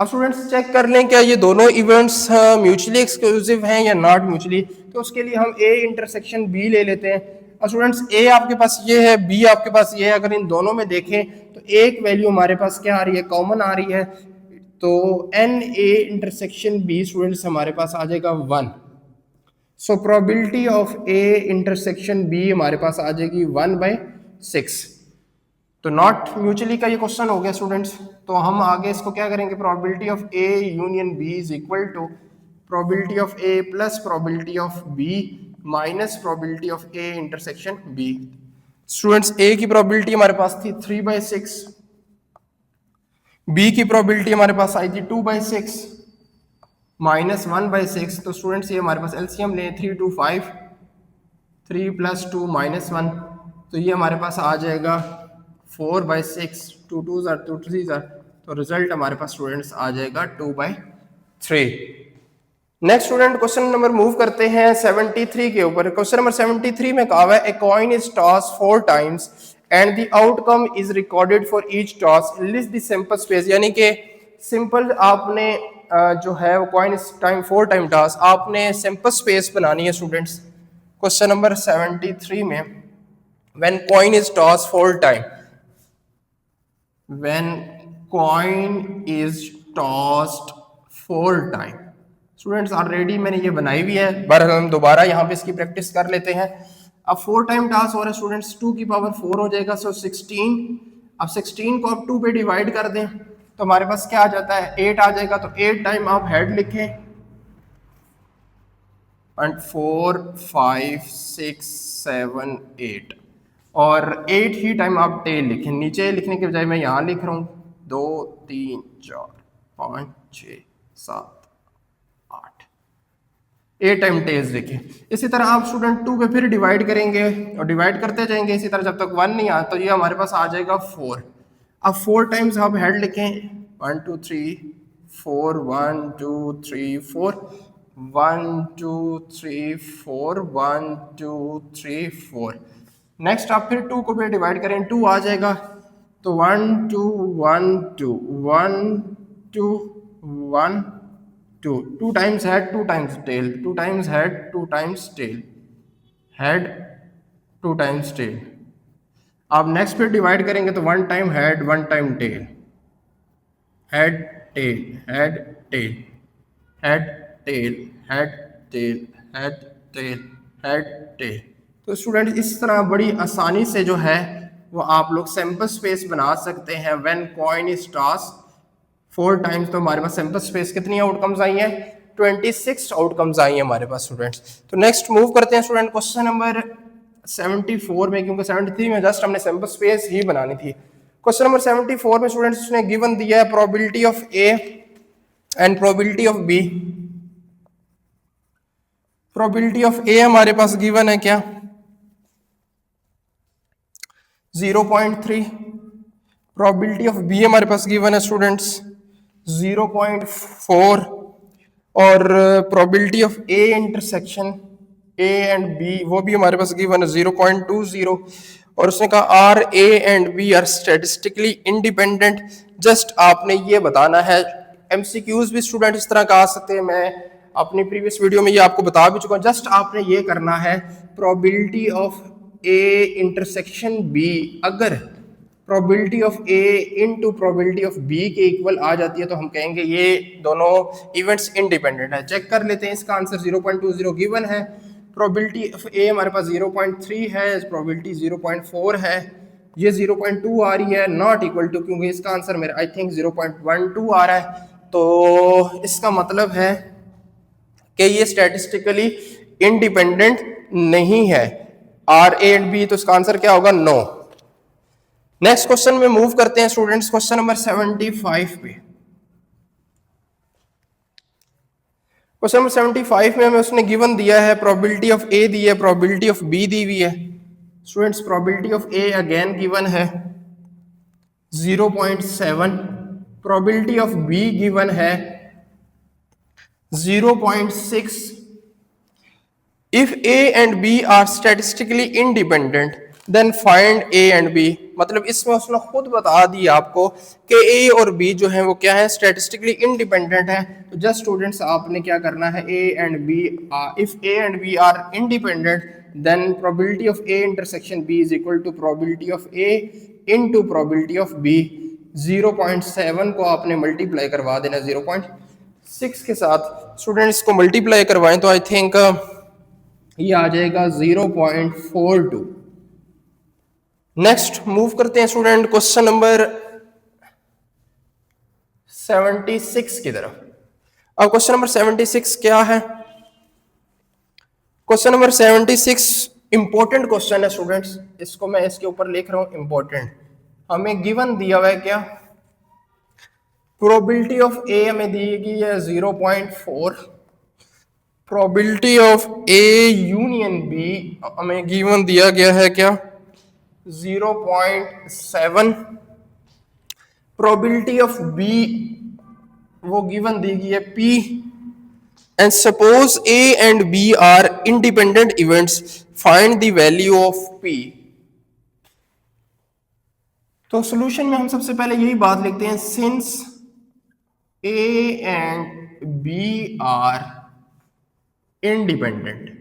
अब स्टूडेंट्स चेक कर लें क्या ये दोनों इवेंट्स म्यूचुअली एक्सक्लूसिव हैं या नॉट म्यूचुअली। तो उसके लिए हम ए इंटरसेक्शन बी ले लेते हैं। अब स्टूडेंट्स ए आपके पास ये है, बी आपके पास ये है। अगर इन दोनों में देखें तो एक वैल्यू हमारे पास क्या आ रही है? कॉमन आ रही है। तो n A intersection B students हमारे पास आ जाएगा 1। So probability of A intersection B हमारे पास आ जाएगी 1/6। तो नॉट म्यूचुअली का ये क्वेश्चन हो गया स्टूडेंट्स। तो हम आगे इसको क्या करेंगे? Probability of A union B is equal to probability of A plus probability of B minus probability of A intersection B. Students A की प्रोबेबिलिटी हमारे पास थी 3/6, बी की प्रोबेबिलिटी हमारे पास आई थी 2/6 माइनस 1/6। तो स्टूडेंट्स ये हमारे पास एलसीएम लें 3 2 5, 3 + 2 - 1। तो ये हमारे पास आ जाएगा 4/6, 2 2 ज़ार 2 3 ज़ार। तो रिजल्ट हमारे पास स्टूडेंट्स आ जाएगा 2/3। Next student question number move करते हैं 73 के ऊपर। क्वेश्चन नंबर 73 में कहा हुआ है a coin is toss 4 times and the outcome is recorded for each toss, list the sample space. यानी कि सिंपल आपने जो है वो कॉइन टाइम 4 टाइम टॉस, आपने सैंपल स्पेस बनानी है स्टूडेंट्स। क्वेश्चन नंबर 73 में when coin is toss 4 time, when coin is tossed 4 time. Students already मैंने ये बनाई हुई है, बहरहाल हम दोबारा यहाँ पे इसकी प्रैक्टिस कर लेते हैं। अब 4 टाइम टॉस हो रहा है स्टूडेंट्स, 2 की पावर 4 हो जाएगा, सो 16। अब 16 को आप 2 पे डिवाइड कर दें तो हमारे पास क्या आ जाता है? 8 आ जाएगा। तो 8 टाइम आप हेड लिखें, 4 5 6 7 8, और 8 ही टाइम आप टेल लिखें। नीचे लिखने के बजाय मैं यहाँ लिख रहा हूँ 2 3 4 5 6 7 8, 8 टाइम टेल्स लिखें। इसी तरह आप स्टूडेंट 2 पे फिर डिवाइड करेंगे और डिवाइड करते जाएंगे इसी तरह जब तक 1 नहीं आता। तो ये हमारे पास आ जाएगा 4। अब 4 टाइम्स आप हेड लिखें, 1 2 3 4 1 2 3 4, 1 2 3 4 1 2 3 4। नेक्स्ट आप फिर 2 को भी डिवाइड करें, 2 आ जाएगा। तो 1 2 1 2 1 2 1 2, 2 times head 2 times tail, 2 times head 2 times tail, head 2 times tail. आप नेक्स्ट फिर डिवाइड करेंगे तो 1 time head 1 time tail, head tail head tail head tail head tail head tail head tail. तो स्टूडेंट इस तरह बड़ी आसानी से जो है वो आप लोग सैंपल स्पेस बना सकते हैं when coin is toss 4 times. तो हमारे पास सैंपल स्पेस कितनी आउटकम्स आई हैं? 26 आउटकम्स आई हैं हमारे पास स्टूडेंट्स। तो नेक्स्ट मूव करते हैं स्टूडेंट क्वेश्चन नंबर 74 में, क्योंकि 73 में जस्ट हमने सैंपल स्पेस ही बनानी थी। क्वेश्चन नंबर 74 में स्टूडेंट्स उसने गिवन दिया है probability of A and probability of B. Probability of A हमारे पास गिवन है क्या? 0.3। प्रोबेबिलिटी ऑफ बी हमारे पास गिवन है स्टूडेंट्स 0.4, और probability of A intersection A and B वो भी हमारे पास गिवन है 0.20। और उसने कहा are A and B are statistically independent. Just आपने ये बताना है। एमसीक्यूज भी स्टूडेंट इस तरह का आ सकते हैं, मैं अपनी प्रीवियस वीडियो में ये आपको बता भी चुका हूँ। जस्ट आपने ये करना है probability of A intersection B, अगर probability of A into probability of B के इक्वल आ जाती है, तो हम कहेंगे ये दोनों इवेंट्स इंडिपेंडेंट है। चेक कर लेते हैं, इसका आंसर 0.20 गिवन है। प्रोबेबिलिटी ऑफ ए हमारे पास 0.3 है, प्रोबेबिलिटी 0.4 है, ये 0.2 आ रही है, नॉट इक्वल टू, क्योंकि इसका आंसर मेरा आई थिंक 0.12 आ रहा है, तो इसका मतलब है कि ये स्टैटिस्टिकली इंडिपेंडेंट नहीं है, आर ए एंड बी, तो इसका आंसर क्या होगा? नो। नेक्स्ट क्वेश्चन में मूव करते हैं स्टूडेंट्स, क्वेश्चन नंबर 75 पे। क्वेश्चन नंबर 75 में हमें उसने गिवन दिया है, प्रोबेबिलिटी ऑफ ए दी है, प्रोबेबिलिटी ऑफ बी दी हुई है। Students probability of A again given है 0.7, प्रोबेबिलिटी ऑफ बी गिवन है 0.6। If A and B are statistically independent then find A and B. मतलब इसमें उसने खुद बता दिया आपको कि ए और बी जो है वो क्या है, स्टैटिस्टिकली इंडिपेंडेंट है। तो जस्ट स्टूडेंट्स आपने क्या करना है, A and B, if A and B are independent then probability of A intersection B is equal to probability of A into probability of B. 0.7 को आपने मल्टीप्लाई करवा देना 0.6 के साथ। स्टूडेंट्स को मल्टीप्लाई करवाएं तो आई थिंक ये आ जाएगा 0.42। नेक्स्ट मूव करते हैं स्टूडेंट क्वेश्चन नंबर 76 की तरफ। अब क्वेश्चन नंबर 76 क्या है? क्वेश्चन नंबर 76 इंपॉर्टेंट क्वेश्चन है स्टूडेंट्स, इसको मैं इसके ऊपर लिख रहा हूं इंपॉर्टेंट। हमें गिवन दिया हुआ है क्या, प्रोबेबिलिटी ऑफ ए हमें दी गई है 0.4, probability of A union B हमें गिवन दिया गया है क्या, 0.7, प्रोबेबिलिटी ऑफ बी वो गिवन दी गई है P, and suppose A and B are independent events, find the value of P। तो सॉल्यूशन में हम सबसे पहले यही बात लिखते हैं, since A and B are independent,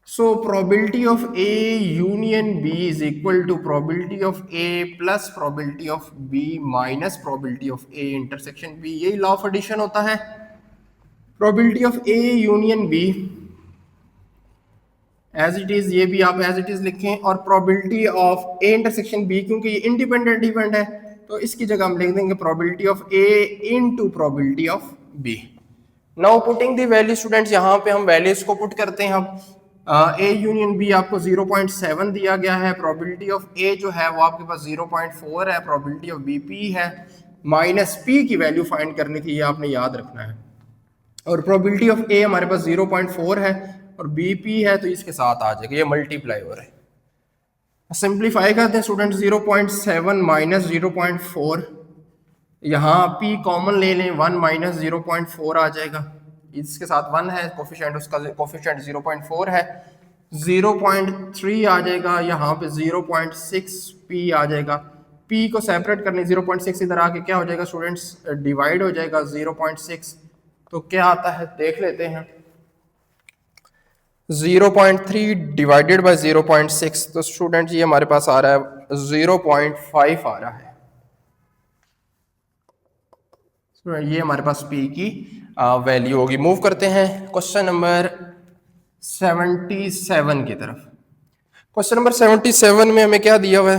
so probability of A union B is equal to probability of A plus probability of B minus probability of A intersection B। यही लॉ ऑफ एडिशन होता है। probability of A union B as it is, ये भी आप as it is लिखें, और probability of A intersection B, क्योंकि ये इंडिपेंडेंट इवेंट है तो इसकी जगह हम लिख देंगे probability of A into probability of B। Now putting the value students, यहाँ पे हम वैल्यूज को पुट करते हैं। हम ए यूनियन बी आपको 0.7 दिया गया है, प्रोबेबिलिटी ऑफ ए जो है वो आपके पास 0.4 है, प्रोबेबिलिटी ऑफ बी पी है, माइनस पी की वैल्यू फाइंड करनी थी, ये आपने याद रखना है। और प्रोबेबिलिटी ऑफ ए हमारे पास 0.4 है और बी पी है, तो इसके साथ आ जाएगा, ये मल्टीप्लाई हो रहा है। सिंप्लीफाई करते हैं स्टूडेंट, 0.7 माइनस 0.4, यहाँ पी कॉमन ले लें, 1 माइनस 0.4 आ जाएगा, इसके साथ 1 है कोफिशिएंट, उसका कोफिशिएंट 0.4 है, 0.3 आ जाएगा, यहाँ पे 0.6 पी आ जाएगा। पी को सेपरेट करने 0.6 इधर आके क्या हो जाएगा स्टूडेंट्स, डिवाइड हो जाएगा 0.6, तो क्या आता है देख लेते हैं। 0.3 डिवाइडेड बाय 0.6, तो स्टूडेंट ये हमारे पास आ रहा है 0.5 आ रहा है। ये हमारे पास पी की वैल्यू होगी। मूव करते हैं क्वेश्चन नंबर 77 की तरफ। क्वेश्चन नंबर 77 में हमें क्या दिया हुआ है,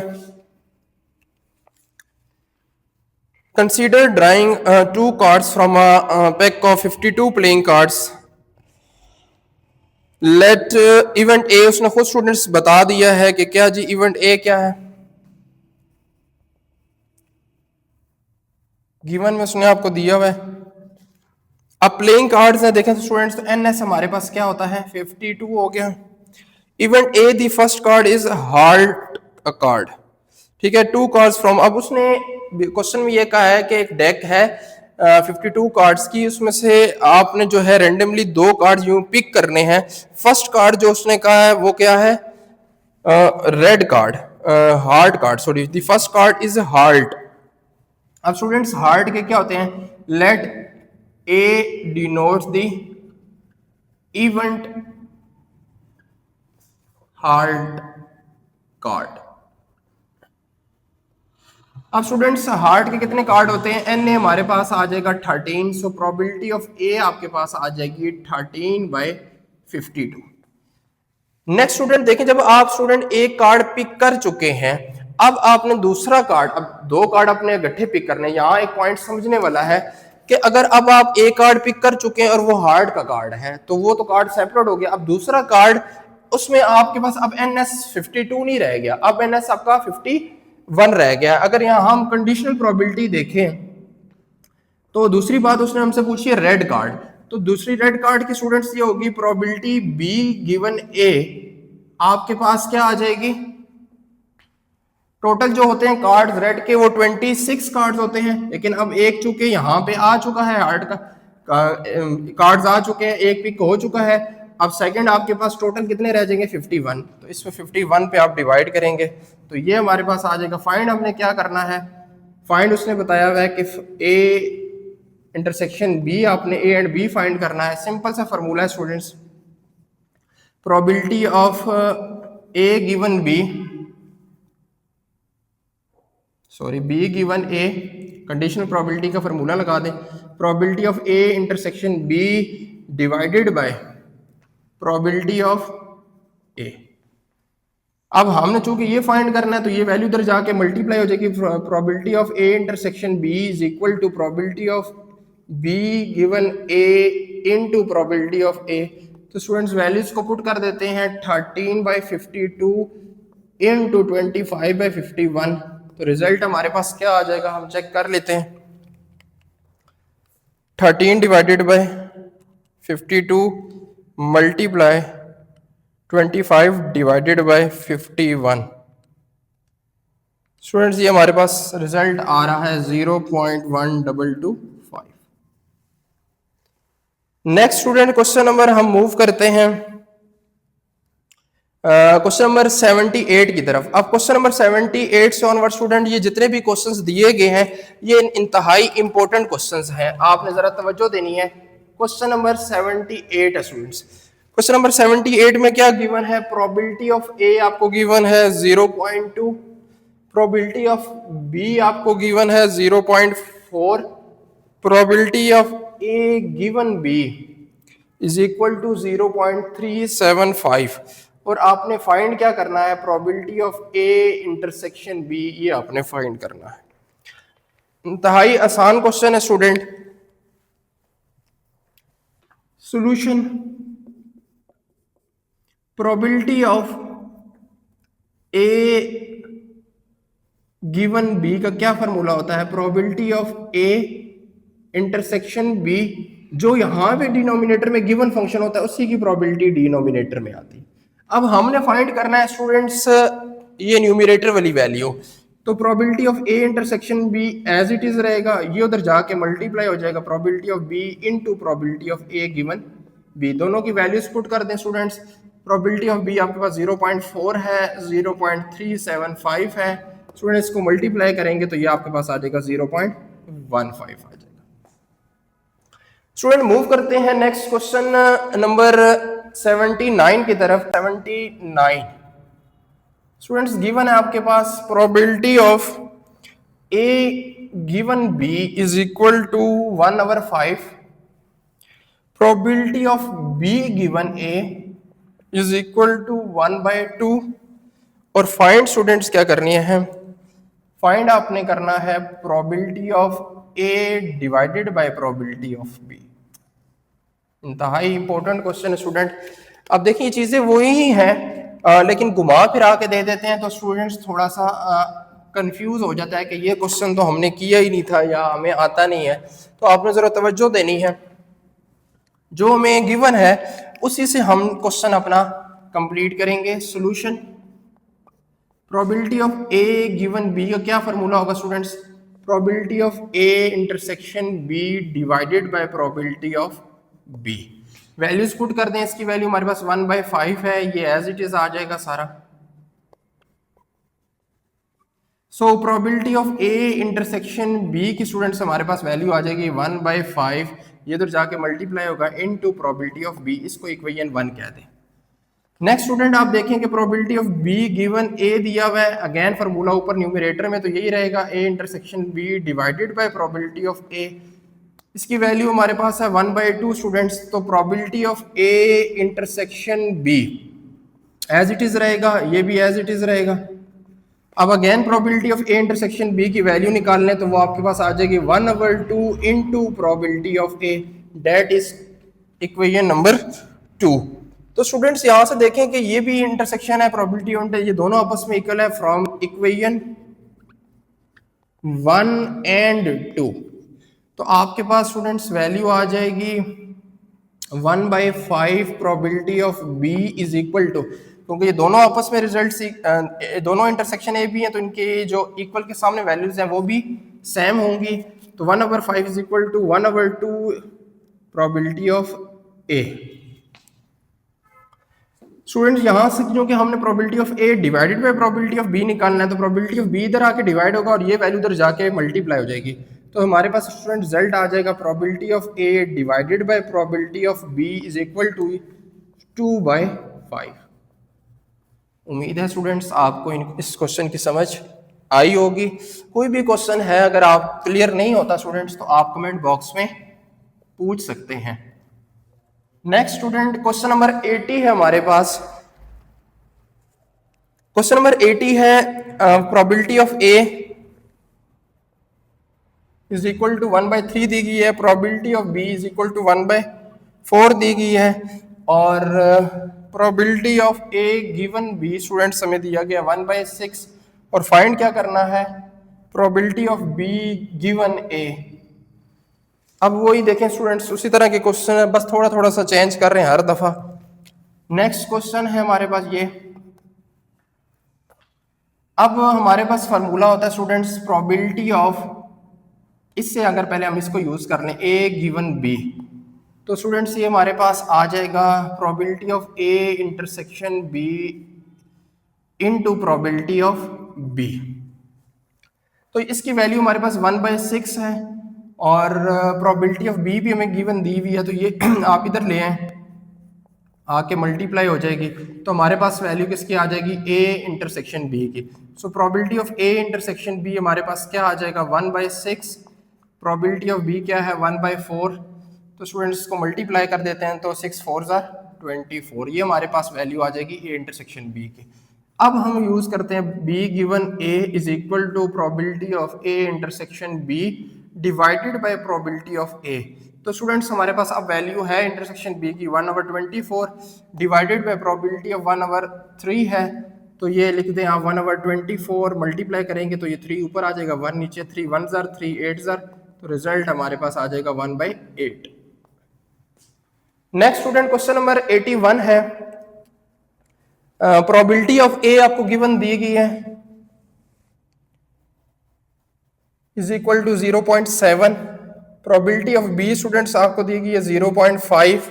consider drawing 2 cards from a pack of 52 playing cards, let event A, उसने खुद स्टूडेंट्स बता दिया है कि क्या जी इवेंट ए क्या है, गिवन में उसने आपको दिया हुआ है। अब प्लेइंग कार्ड्स है, देखें तो स्टूडेंट्स, तो एनएस हमारे पास क्या होता है 52 हो गया। Event A the first card is heart a card, ठीक है, 2 कार्ड्स फ्रॉम, अब उसने क्वेश्चन में ये कहा है कि एक डेक है 52 कार्ड्स की, उसमें से आपने जो है रेंडमली 2 कार्ड यूं पिक करने हैं। फर्स्ट कार्ड जो उसने कहा है वो क्या है, red card, heart card, sorry the first card is heart. अब स्टूडेंट्स हार्ट के क्या होते हैं, let A denotes the event heart card, अब स्टूडेंट्स हार्ट के कितने कार्ड होते हैं, एन ए हमारे पास आ जाएगा 13, सो प्रोबेबिलिटी ऑफ ए आपके पास आ जाएगी 13/52। नेक्स्ट स्टूडेंट देखें, जब आप स्टूडेंट एक कार्ड पिक कर चुके हैं, अब आपने दूसरा कार्ड, अब दो कार्ड अपने इकट्ठे पिक करने, यहाँ एक पॉइंट समझने वाला है कि अगर अब आप एक कार्ड पिक कर चुके हैं और वो हार्ट का कार्ड है तो वो तो कार्ड सेपरेट हो गया, अब दूसरा कार्ड उसमें आपके पास अब NS52 नहीं रह गया, अब NS आपका 51 रह गया। अगर यहाँ हम कंडीशनल प्रोबेबिलिटी देखें तो दूसरी बात उसने हमसे पूछी है रेड कार्ड, तो दूसरी रेड कार्ड की स्टूडेंट्स ये होगी प्रोबेबिलिटी बी गिवन ए आपके पास क्या आ जाएगी, टोटल जो होते हैं कार्ड्स रेड के वो 26 कार्ड्स होते हैं, लेकिन अब एक चूंकि यहाँ पे आ चुका है हार्ट का कार्ड्स आ चुके हैं, एक पिक हो चुका है, अब सेकंड आपके पास टोटल कितने रह जाएंगे 51, तो इसमें 51 पे आप डिवाइड करेंगे तो ये हमारे पास आ जाएगा। फाइंड हमने क्या करना है, फाइंड उसने बताया हुआ है कि ए इंटरसेक्शन बी, आपने ए एंड बी फाइंड करना है। सिंपल सा फॉर्मूला है students, probability of A given B, sorry B given A, conditional probability का फॉर्मूला लगा दें, probability of A intersection B divided by probability of A. अब हमने चूंकि ये फाइंड करना है तो ये वैल्यू इधर जाके मल्टीप्लाई हो जाएगी, probability of A intersection B is equal to probability of B given A into probability of A. तो स्टूडेंट्स वैल्यूज को पुट कर देते हैं, 13/52 इनटू 25/51, तो रिजल्ट हमारे पास क्या आ जाएगा हम चेक कर लेते हैं। 13 divided by 52 multiply 25 divided by 51, students ये हमारे पास रिजल्ट आ रहा है 0.1225। नेक्स्ट स्टूडेंट क्वेश्चन नंबर हम मूव करते हैं क्वेश्चन नंबर 78 की तरफ। अब क्वेश्चन नंबर 78 से ऑनवर्ड स्टूडेंट ये जितने भी क्वेश्चंस दिए गए हैं ये इंतहाई इंपॉर्टेंट क्वेश्चंस हैं, आपने जरा तवज्जो देनी है। क्वेश्चन नंबर 78 है स्टूडेंट्स, क्वेश्चन नंबर 78 में क्या गिवन है, प्रोबेबिलिटी ऑफ ए आपको गिवन है 0.2, प्रोबेबिलिटी ऑफ बी आपको गिवन है 0.4, probability of A given B is equal to 0.375, और आपने फाइंड क्या करना है, probability of A intersection B, ये आपने फाइंड करना है। इंतहाई आसान क्वेश्चन है student. Solution, probability of A given B का क्या फॉर्मूला होता है, probability of A intersection B, जो यहां पे डिनोमिनेटर में गिवन फंक्शन होता है उसी की प्रोबेबिलिटी डिनोमिनेटर में आती है। अब हमने फाइंड करना है स्टूडेंट्स ये न्यूमरेटर वाली वैल्यू, तो probability of A intersection B as it is रहेगा, ये उधर जाके मल्टीप्लाई हो जाएगा probability of B into probability of A given B, दोनों की वैल्यूज पुट कर दें स्टूडेंट्स। प्रोबेबिलिटी ऑफ बी आपके पास 0.4 है, 0.375 है, स्टूडेंट्स को मल्टीप्लाई करेंगे तो ये आपके पास आ जाएगा 0.15 आ जाएगा। स्टूडेंट मूव करते हैं नेक्स्ट क्वेश्चन नंबर 79 की तरफ। 79 स्टूडेंट्स गिवन है आपके पास, probability of A given B is equal to 1/5, probability of B given A is equal to 1/2, और फाइंड स्टूडेंट्स क्या करनी है, फाइंड आपने करना है probability of A divided by probability of B. इंतहाई इंपॉर्टेंट क्वेश्चन है स्टूडेंट। अब देखिए चीजें वही हैं लेकिन घुमा फिरा के दे देते हैं तो स्टूडेंट्स थोड़ा सा कंफ्यूज हो जाता है कि ये क्वेश्चन तो हमने किया ही नहीं था या हमें आता नहीं है, तो आपने जरा तवज्जो देनी है, जो हमें गिवन है उसी से हम क्वेश्चन अपना कंप्लीट करेंगे। Solution, probability of A given B का क्या फॉर्मूला होगा students, probability of A intersection B divided by probability of B. Values put कर दें, इसकी वैल्यू हमारे पास 1/5 है, ये एज इट इज आ जाएगा सारा। So probability of A intersection B की स्टूडेंट्स हमारे पास वैल्यू आ जाएगी 1/5, ये इधर जाके मल्टीप्लाई होगा इनटू प्रोबेबिलिटी ऑफ बी, इसको इक्वेशन 1 कह दें। नेक्स्ट स्टूडेंट आप देखें कि प्रोबेबिलिटी ऑफ बी गिवन ए दिया हुआ है, अगेन फार्मूला ऊपर न्यूमरेटर में तो यही रहेगा A intersection B divided by probability of A. इसकी वैल्यू हमारे पास है 1/2 स्टूडेंट्स, तो probability of A intersection B as it is रहेगा, ये भी एज इट इज रहेगा। अब again probability of A intersection B की वैल्यू निकाल लें तो वो आपके पास आ जाएगी 1/2 into probability of A, that is equation number 2। तो स्टूडेंट्स यहां से देखें कि ये भी इंटरसेक्शन है, प्रोबेबिलिटी ऑफ ये दोनों आपस में इक्वल है फ्रॉम इक्वेशन 1 एंड 2। तो आपके पास स्टूडेंट्स वैल्यू आ जाएगी 1/5 probability of B is equal to, क्योंकि ये दोनों आपस में रिजल्ट दोनों इंटरसेक्शन ए भी हैं तो इनके जो इक्वल के सामने वैल्यूज हैं वो भी सेम होंगी। तो 1/5 is equal to 1/2 probability of A. Students यहाँ से क्योंकि हमने probability of A divided by probability of B निकालना है तो प्रोबेबिलिटी ऑफ बी इधर आके डिवाइड होगा और ये वैल्यू इधर जाके मल्टीप्लाई हो जाएगी। तो हमारे पास स्टूडेंट रिजल्ट आ जाएगा probability of A divided by probability of B is equal to 2/5। उम्मीद है स्टूडेंट्स आपको इस क्वेश्चन की समझ आई होगी। कोई भी क्वेश्चन है अगर आप क्लियर नहीं होता स्टूडेंट्स तो आप कमेंट बॉक्स में पूछ सकते हैं। नेक्स्ट स्टूडेंट क्वेश्चन नंबर 80 है हमारे पास। क्वेश्चन नंबर 80 है probability of A is equal to 1/3 दी गई है, probability of B is equal to 1/4 दी गई है और probability of A given B students हमें दिया गया 1/6 और फाइंड क्या करना है probability of B given A. अब वही देखें स्टूडेंट्स उसी तरह के क्वेश्चन है, बस थोड़ा थोड़ा सा चेंज कर रहे हैं हर दफा। नेक्स्ट क्वेश्चन है हमारे पास ये। अब हमारे पास फार्मूला होता है स्टूडेंट्स प्रोबेबिलिटी ऑफ, इससे अगर पहले हम इसको यूज कर लें ए गिवन बी तो स्टूडेंट्स ये हमारे पास आ जाएगा probability of A intersection B into probability of B. तो इसकी वैल्यू हमारे पास 1/6 है और प्रोबेबिलिटी ऑफ बी भी हमें गिवन दी हुई है तो ये आप इधर ले आए आके मल्टीप्लाई हो जाएगी तो हमारे पास वैल्यू किसकी आ जाएगी ए इंटरसेक्शन बी की। So probability of A intersection B हमारे पास क्या आ जाएगा 1/6, प्रोबेबिलिटी ऑफ बी क्या है 1/4। तो स्टूडेंट्स इसको मल्टीप्लाई कर देते हैं तो 6 4 24, ये हमारे पास वैल्यू आ जाएगी ए इंटरसेक्शन बी की। अब हम यूज करते हैं B given A is equal to probability of A intersection B divided by probability of A. तो स्टूडेंट्स हमारे पास अब वैल्यू है इंटरसेक्शन बी की 1/24 डिवाइडेड बाय प्रोबेबिलिटी ऑफ 1/3 है तो ये लिख दें आप 1/24 मल्टीप्लाई करेंगे तो ये 3 ऊपर आ जाएगा 1 नीचे 3 1 जार 3 8 जार तो रिजल्ट हमारे पास आ जाएगा 1/8। नेक्स्ट स्टूडेंट क्वेश्चन नंबर 81 है। प्रोबेबिलिटी ऑफ ए आपको गिवन दी गई है is equal to 0.7, probability of B students आपको दी गई है 0.5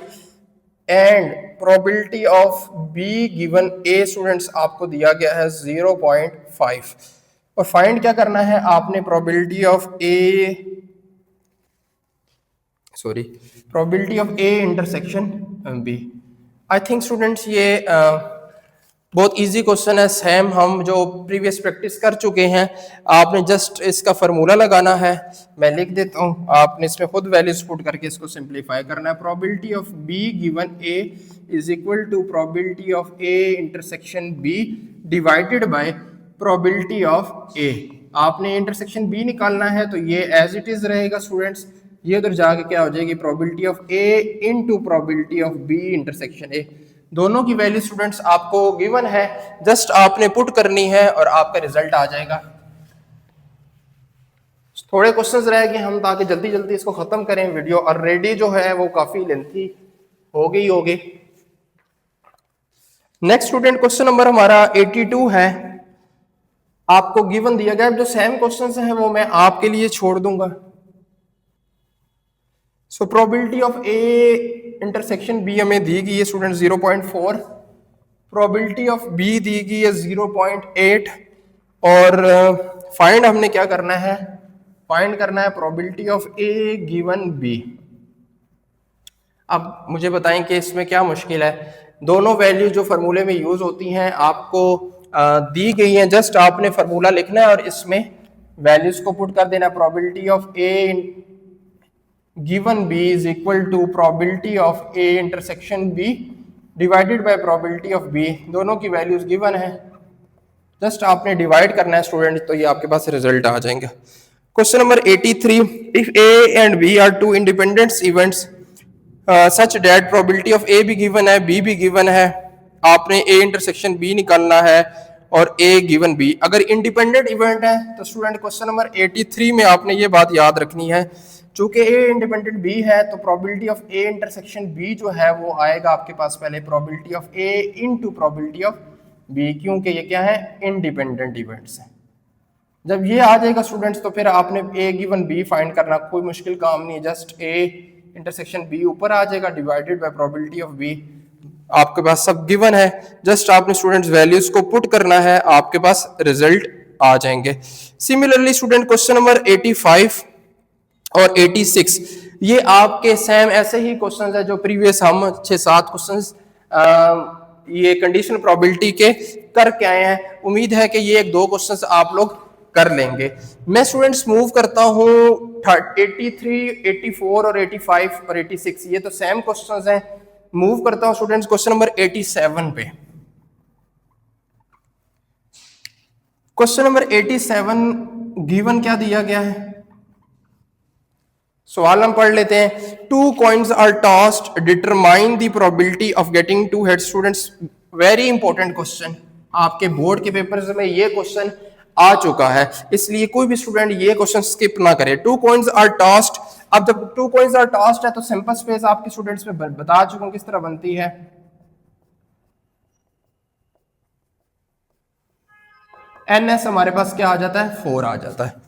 and probability of B given A students आपको दिया गया है 0.5 और फाइंड क्या करना है आपने probability of A intersection B. I think students ये बहुत इजी क्वेश्चन है, सेम हम जो प्रीवियस प्रैक्टिस कर चुके हैं। आपने जस्ट इसका फार्मूला लगाना है, मैं लिख देता हूँ, आपने इसमें खुद वैल्यूज पुट करके इसको सिंप्लीफाई करना है। Probability of B given A is equal to probability of A intersection B divided by probability of A. आपने इंटरसेक्शन बी निकालना है तो ये एज इट इज रहेगा स्टूडेंट्स, ये उधर जाके क्या हो जाएगी probability of A into probability of B intersection A. दोनों की वैल्यू स्टूडेंट्स आपको गिवन है, जस्ट आपने पुट करनी है और आपका रिजल्ट आ जाएगा। थोड़े क्वेश्चंस रह गए हम ताकि जल्दी जल्दी इसको खत्म करें, वीडियो ऑलरेडी जो है वो काफी लेंथी हो गई। नेक्स्ट स्टूडेंट क्वेश्चन नंबर हमारा 82 है। आपको गिवन दिया गया, जो सेम क्वेश्चंस हैं वो मैं आपके लिए छोड़ दूंगा। So probability of A intersection B हमें दी गई है स्टूडेंट 0.4, प्रोबेबिलिटी ऑफ बी दी गई है 0.8 और फाइंड हमने क्या करना है, फाइंड करना है probability of A given B. अब मुझे बताएं कि इसमें क्या मुश्किल है। दोनों वैल्यू जो फार्मूले में यूज होती हैं आपको दी गई हैं, जस्ट आपने फार्मूला लिखना है और इसमें वैल्यूज को पुट कर देना। Probability of A given B is equal to probability of A intersection B divided by probability of B. दोनों की वैल्यूज गिवन है, जस्ट आपने डिवाइड करना है स्टूडेंट, तो ये आपके पास रिजल्ट आ जाएंगे। Question number 83, if A and B are two independent events such that probability of A भी गिवन है, बी भी गिवन है, आपने ए इंटरसेक्शन बी निकालना है और ए गिवन बी। अगर इंडिपेंडेंट इवेंट है तो स्टूडेंट क्वेश्चन नंबर 83 में आपने ये बात याद रखनी है, चूंकि ए इंडिपेंडेंट बी है तो probability of A intersection B जो है वो आएगा आपके पास पहले probability of A into probability of B, क्योंकि ये क्या है, इंडिपेंडेंट इवेंट्स है। जब ये आ जाएगा स्टूडेंट्स तो फिर आपने ए गिवन बी फाइंड करना कोई मुश्किल काम नहीं है, जस्ट ए इंटरसेक्शन बी ऊपर आ जाएगा divided by probability of B. आपके पास सब गिवन है, जस्ट आपने स्टूडेंट्स वैल्यूज को पुट करना है, आपके पास रिजल्ट आ जाएंगे। सिमिलरली स्टूडेंट क्वेश्चन नंबर 85 और 86 ये आपके सेम ऐसे ही क्वेश्चंस है जो प्रीवियस हम 6-7 क्वेश्चंस ये कंडीशनल प्रोबेबिलिटी के करके आए हैं। उम्मीद है कि ये 1-2 क्वेश्चंस आप लोग कर लेंगे। मैं स्टूडेंट्स मूव करता हूँ 83, 84 और 85 और 86, ये तो सेम क्वेश्चंस हैं। मूव करता हूँ स्टूडेंट्स क्वेश्चन नंबर 87 पे। क्वेश्चन नंबर 87 गिवन क्या दिया गया है, सवाल हम पढ़ लेते हैं। Two coins are tossed, determine the probability of getting two heads. Students very important question, आपके बोर्ड के पेपर्स में ये क्वेश्चन आ चुका है, इसलिए कोई भी स्टूडेंट ये क्वेश्चन स्किप ना करे। टू कॉइन्स आर टॉस्ड, अब जब टू कॉइन्स आर टॉस्ड है तो सिंपल स्पेस आपके स्टूडेंट्स में बता चुका हूं किस तरह बनती है। एनएस हमारे पास क्या आ जाता है, 4 आ जाता है।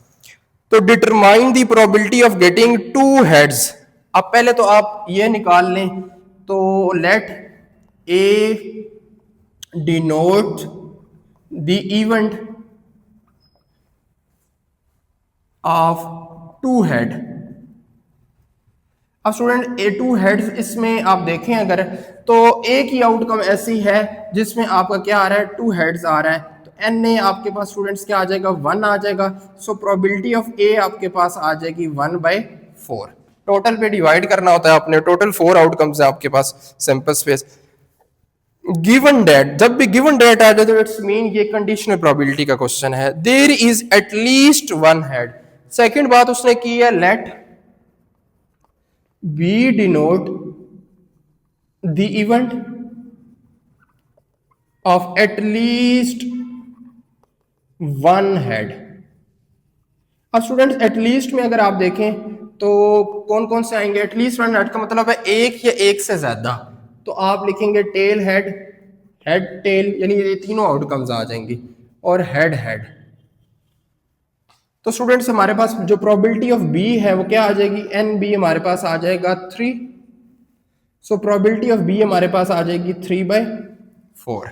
तो determine the probability of getting two heads. अब पहले तो आप ये निकाल लें, तो let A denote the event of two head. अब स्टूडेंट ए टू हेड्स, इसमें आप देखें अगर तो एक ही आउटकम ऐसी है जिसमें आपका क्या आ रहा है, टू हेड्स आ रहा है, तो एन ए आपके पास स्टूडेंट्स क्या आ जाएगा, 1 आ जाएगा। सो प्रोबेबिलिटी ऑफ ए आपके पास आ जाएगी 1/4। टोटल पे डिवाइड करना होता है आपने, टोटल 4 आउटकम्स है आपके पास सैंपल स्पेस। गिवन डेट, जब भी गिवन डेट आ जाए तो इट्स मीन ये कंडीशनल प्रोबेबिलिटी का क्वेश्चन है। There is at least 1 head. Second बात उसने की है, let B denote the event of at least 1 head. अब स्टूडेंट्स एटलीस्ट में अगर आप देखें तो कौन कौन से आएंगे, एटलीस्ट 1 हेड का मतलब है एक या एक से ज्यादा, तो आप लिखेंगे टेल हेड, हेड टेल, यानी ये तीनों आउटकम्स आ जाएंगी, और हेड हेड। तो स्टूडेंट्स हमारे पास जो प्रोबेबिलिटी ऑफ बी है वो क्या आ जाएगी, एन बी हमारे पास आ जाएगा 3। सो प्रोबेबिलिटी ऑफ बी हमारे पास आ जाएगी 3/4।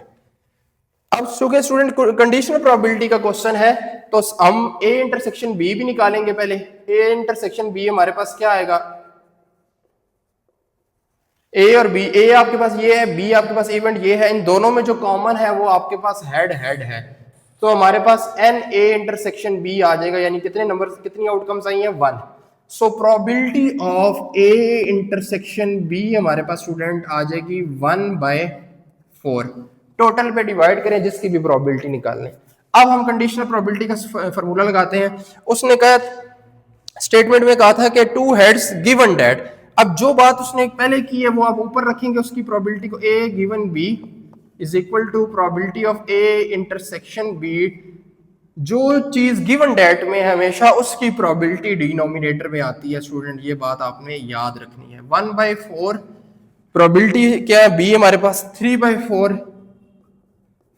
अब चूंकि स्टूडेंट कंडीशनल प्रोबेबिलिटी का क्वेश्चन है तो हम ए इंटरसेक्शन बी भी निकालेंगे पहले। ए इंटरसेक्शन बी हमारे पास क्या आएगा, ए और बी, ए आपके पास ये है, बी आपके पास इवेंट ये है, इन दोनों में जो कॉमन है वो आपके पास हेड हेड है, तो हमारे पास एन ए इंटरसेक्शन बी आ जाएगा, यानी कितने नंबर, कितनी आउटकम्स आई हैं, 1। So probability of A intersection B हमारे पास स्टूडेंट आ जाएगी 1/4। टोटल पे डिवाइड करें जिसकी भी प्रोबेबिलिटी निकालने। अब हम कंडीशनल प्रोबेबिलिटी का फार्मूला लगाते हैं। उसने कहा, स्टेटमेंट में कहा था कि टू हेड्स गिवन डेट। अब जो बात उसने पहले की है वो आप ऊपर रखेंगे, उसकी प्रोबेबिलिटी को, A given B is equal to probability of A intersection B. जो चीज गिवन डेट में है हमेशा उसकी प्रोबेबिलिटी डिनोमिनेटर में आती है स्टूडेंट, ये बात आपने याद रखनी है। 1/4 प्रोबेबिलिटी क्या है, बी हमारे पास 3/4,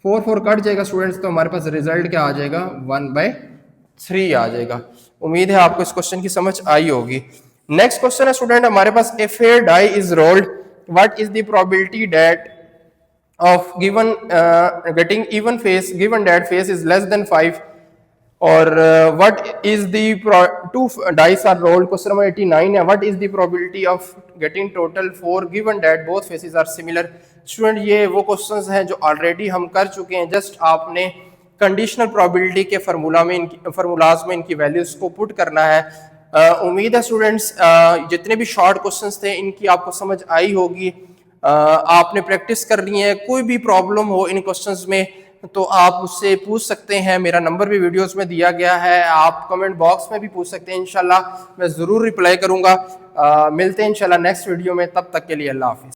4 कट जाएगा स्टूडेंट्स, तो हमारे पास रिजल्ट क्या आ जाएगा, 1/3 आ जाएगा। उम्मीद है आपको इस क्वेश्चन की समझ आई होगी। नेक्स्ट क्वेश्चन है स्टूडेंट हमारे पास, a fair die is rolled, what is the probability that of given getting even face given that face is less than 5। और what is the two dice are rolled, question number 89 है, what is the probability of getting total 4 given that both faces are similar. Student ये वो questions हैं जो already हम कर चुके हैं, जस्ट आपने कंडीशनल प्रोबेबिलिटी के फार्मूलाज में इनकी वैल्यूज को पुट करना है। उम्मीद है स्टूडेंट्स जितने भी शॉर्ट क्वेश्चंस थे इनकी आपको समझ आई होगी। आपने प्रैक्टिस करनी है, कोई भी प्रॉब्लम हो इन क्वेश्चंस में तो आप उससे पूछ सकते हैं, मेरा नंबर भी वीडियोस में दिया गया है, आप कमेंट बॉक्स में भी पूछ सकते हैं, इंशाल्लाह मैं ज़रूर रिप्लाई करूंगा। मिलते हैं इंशाल्लाह नेक्स्ट वीडियो में, तब तक के लिए अल्लाह हाफिज़।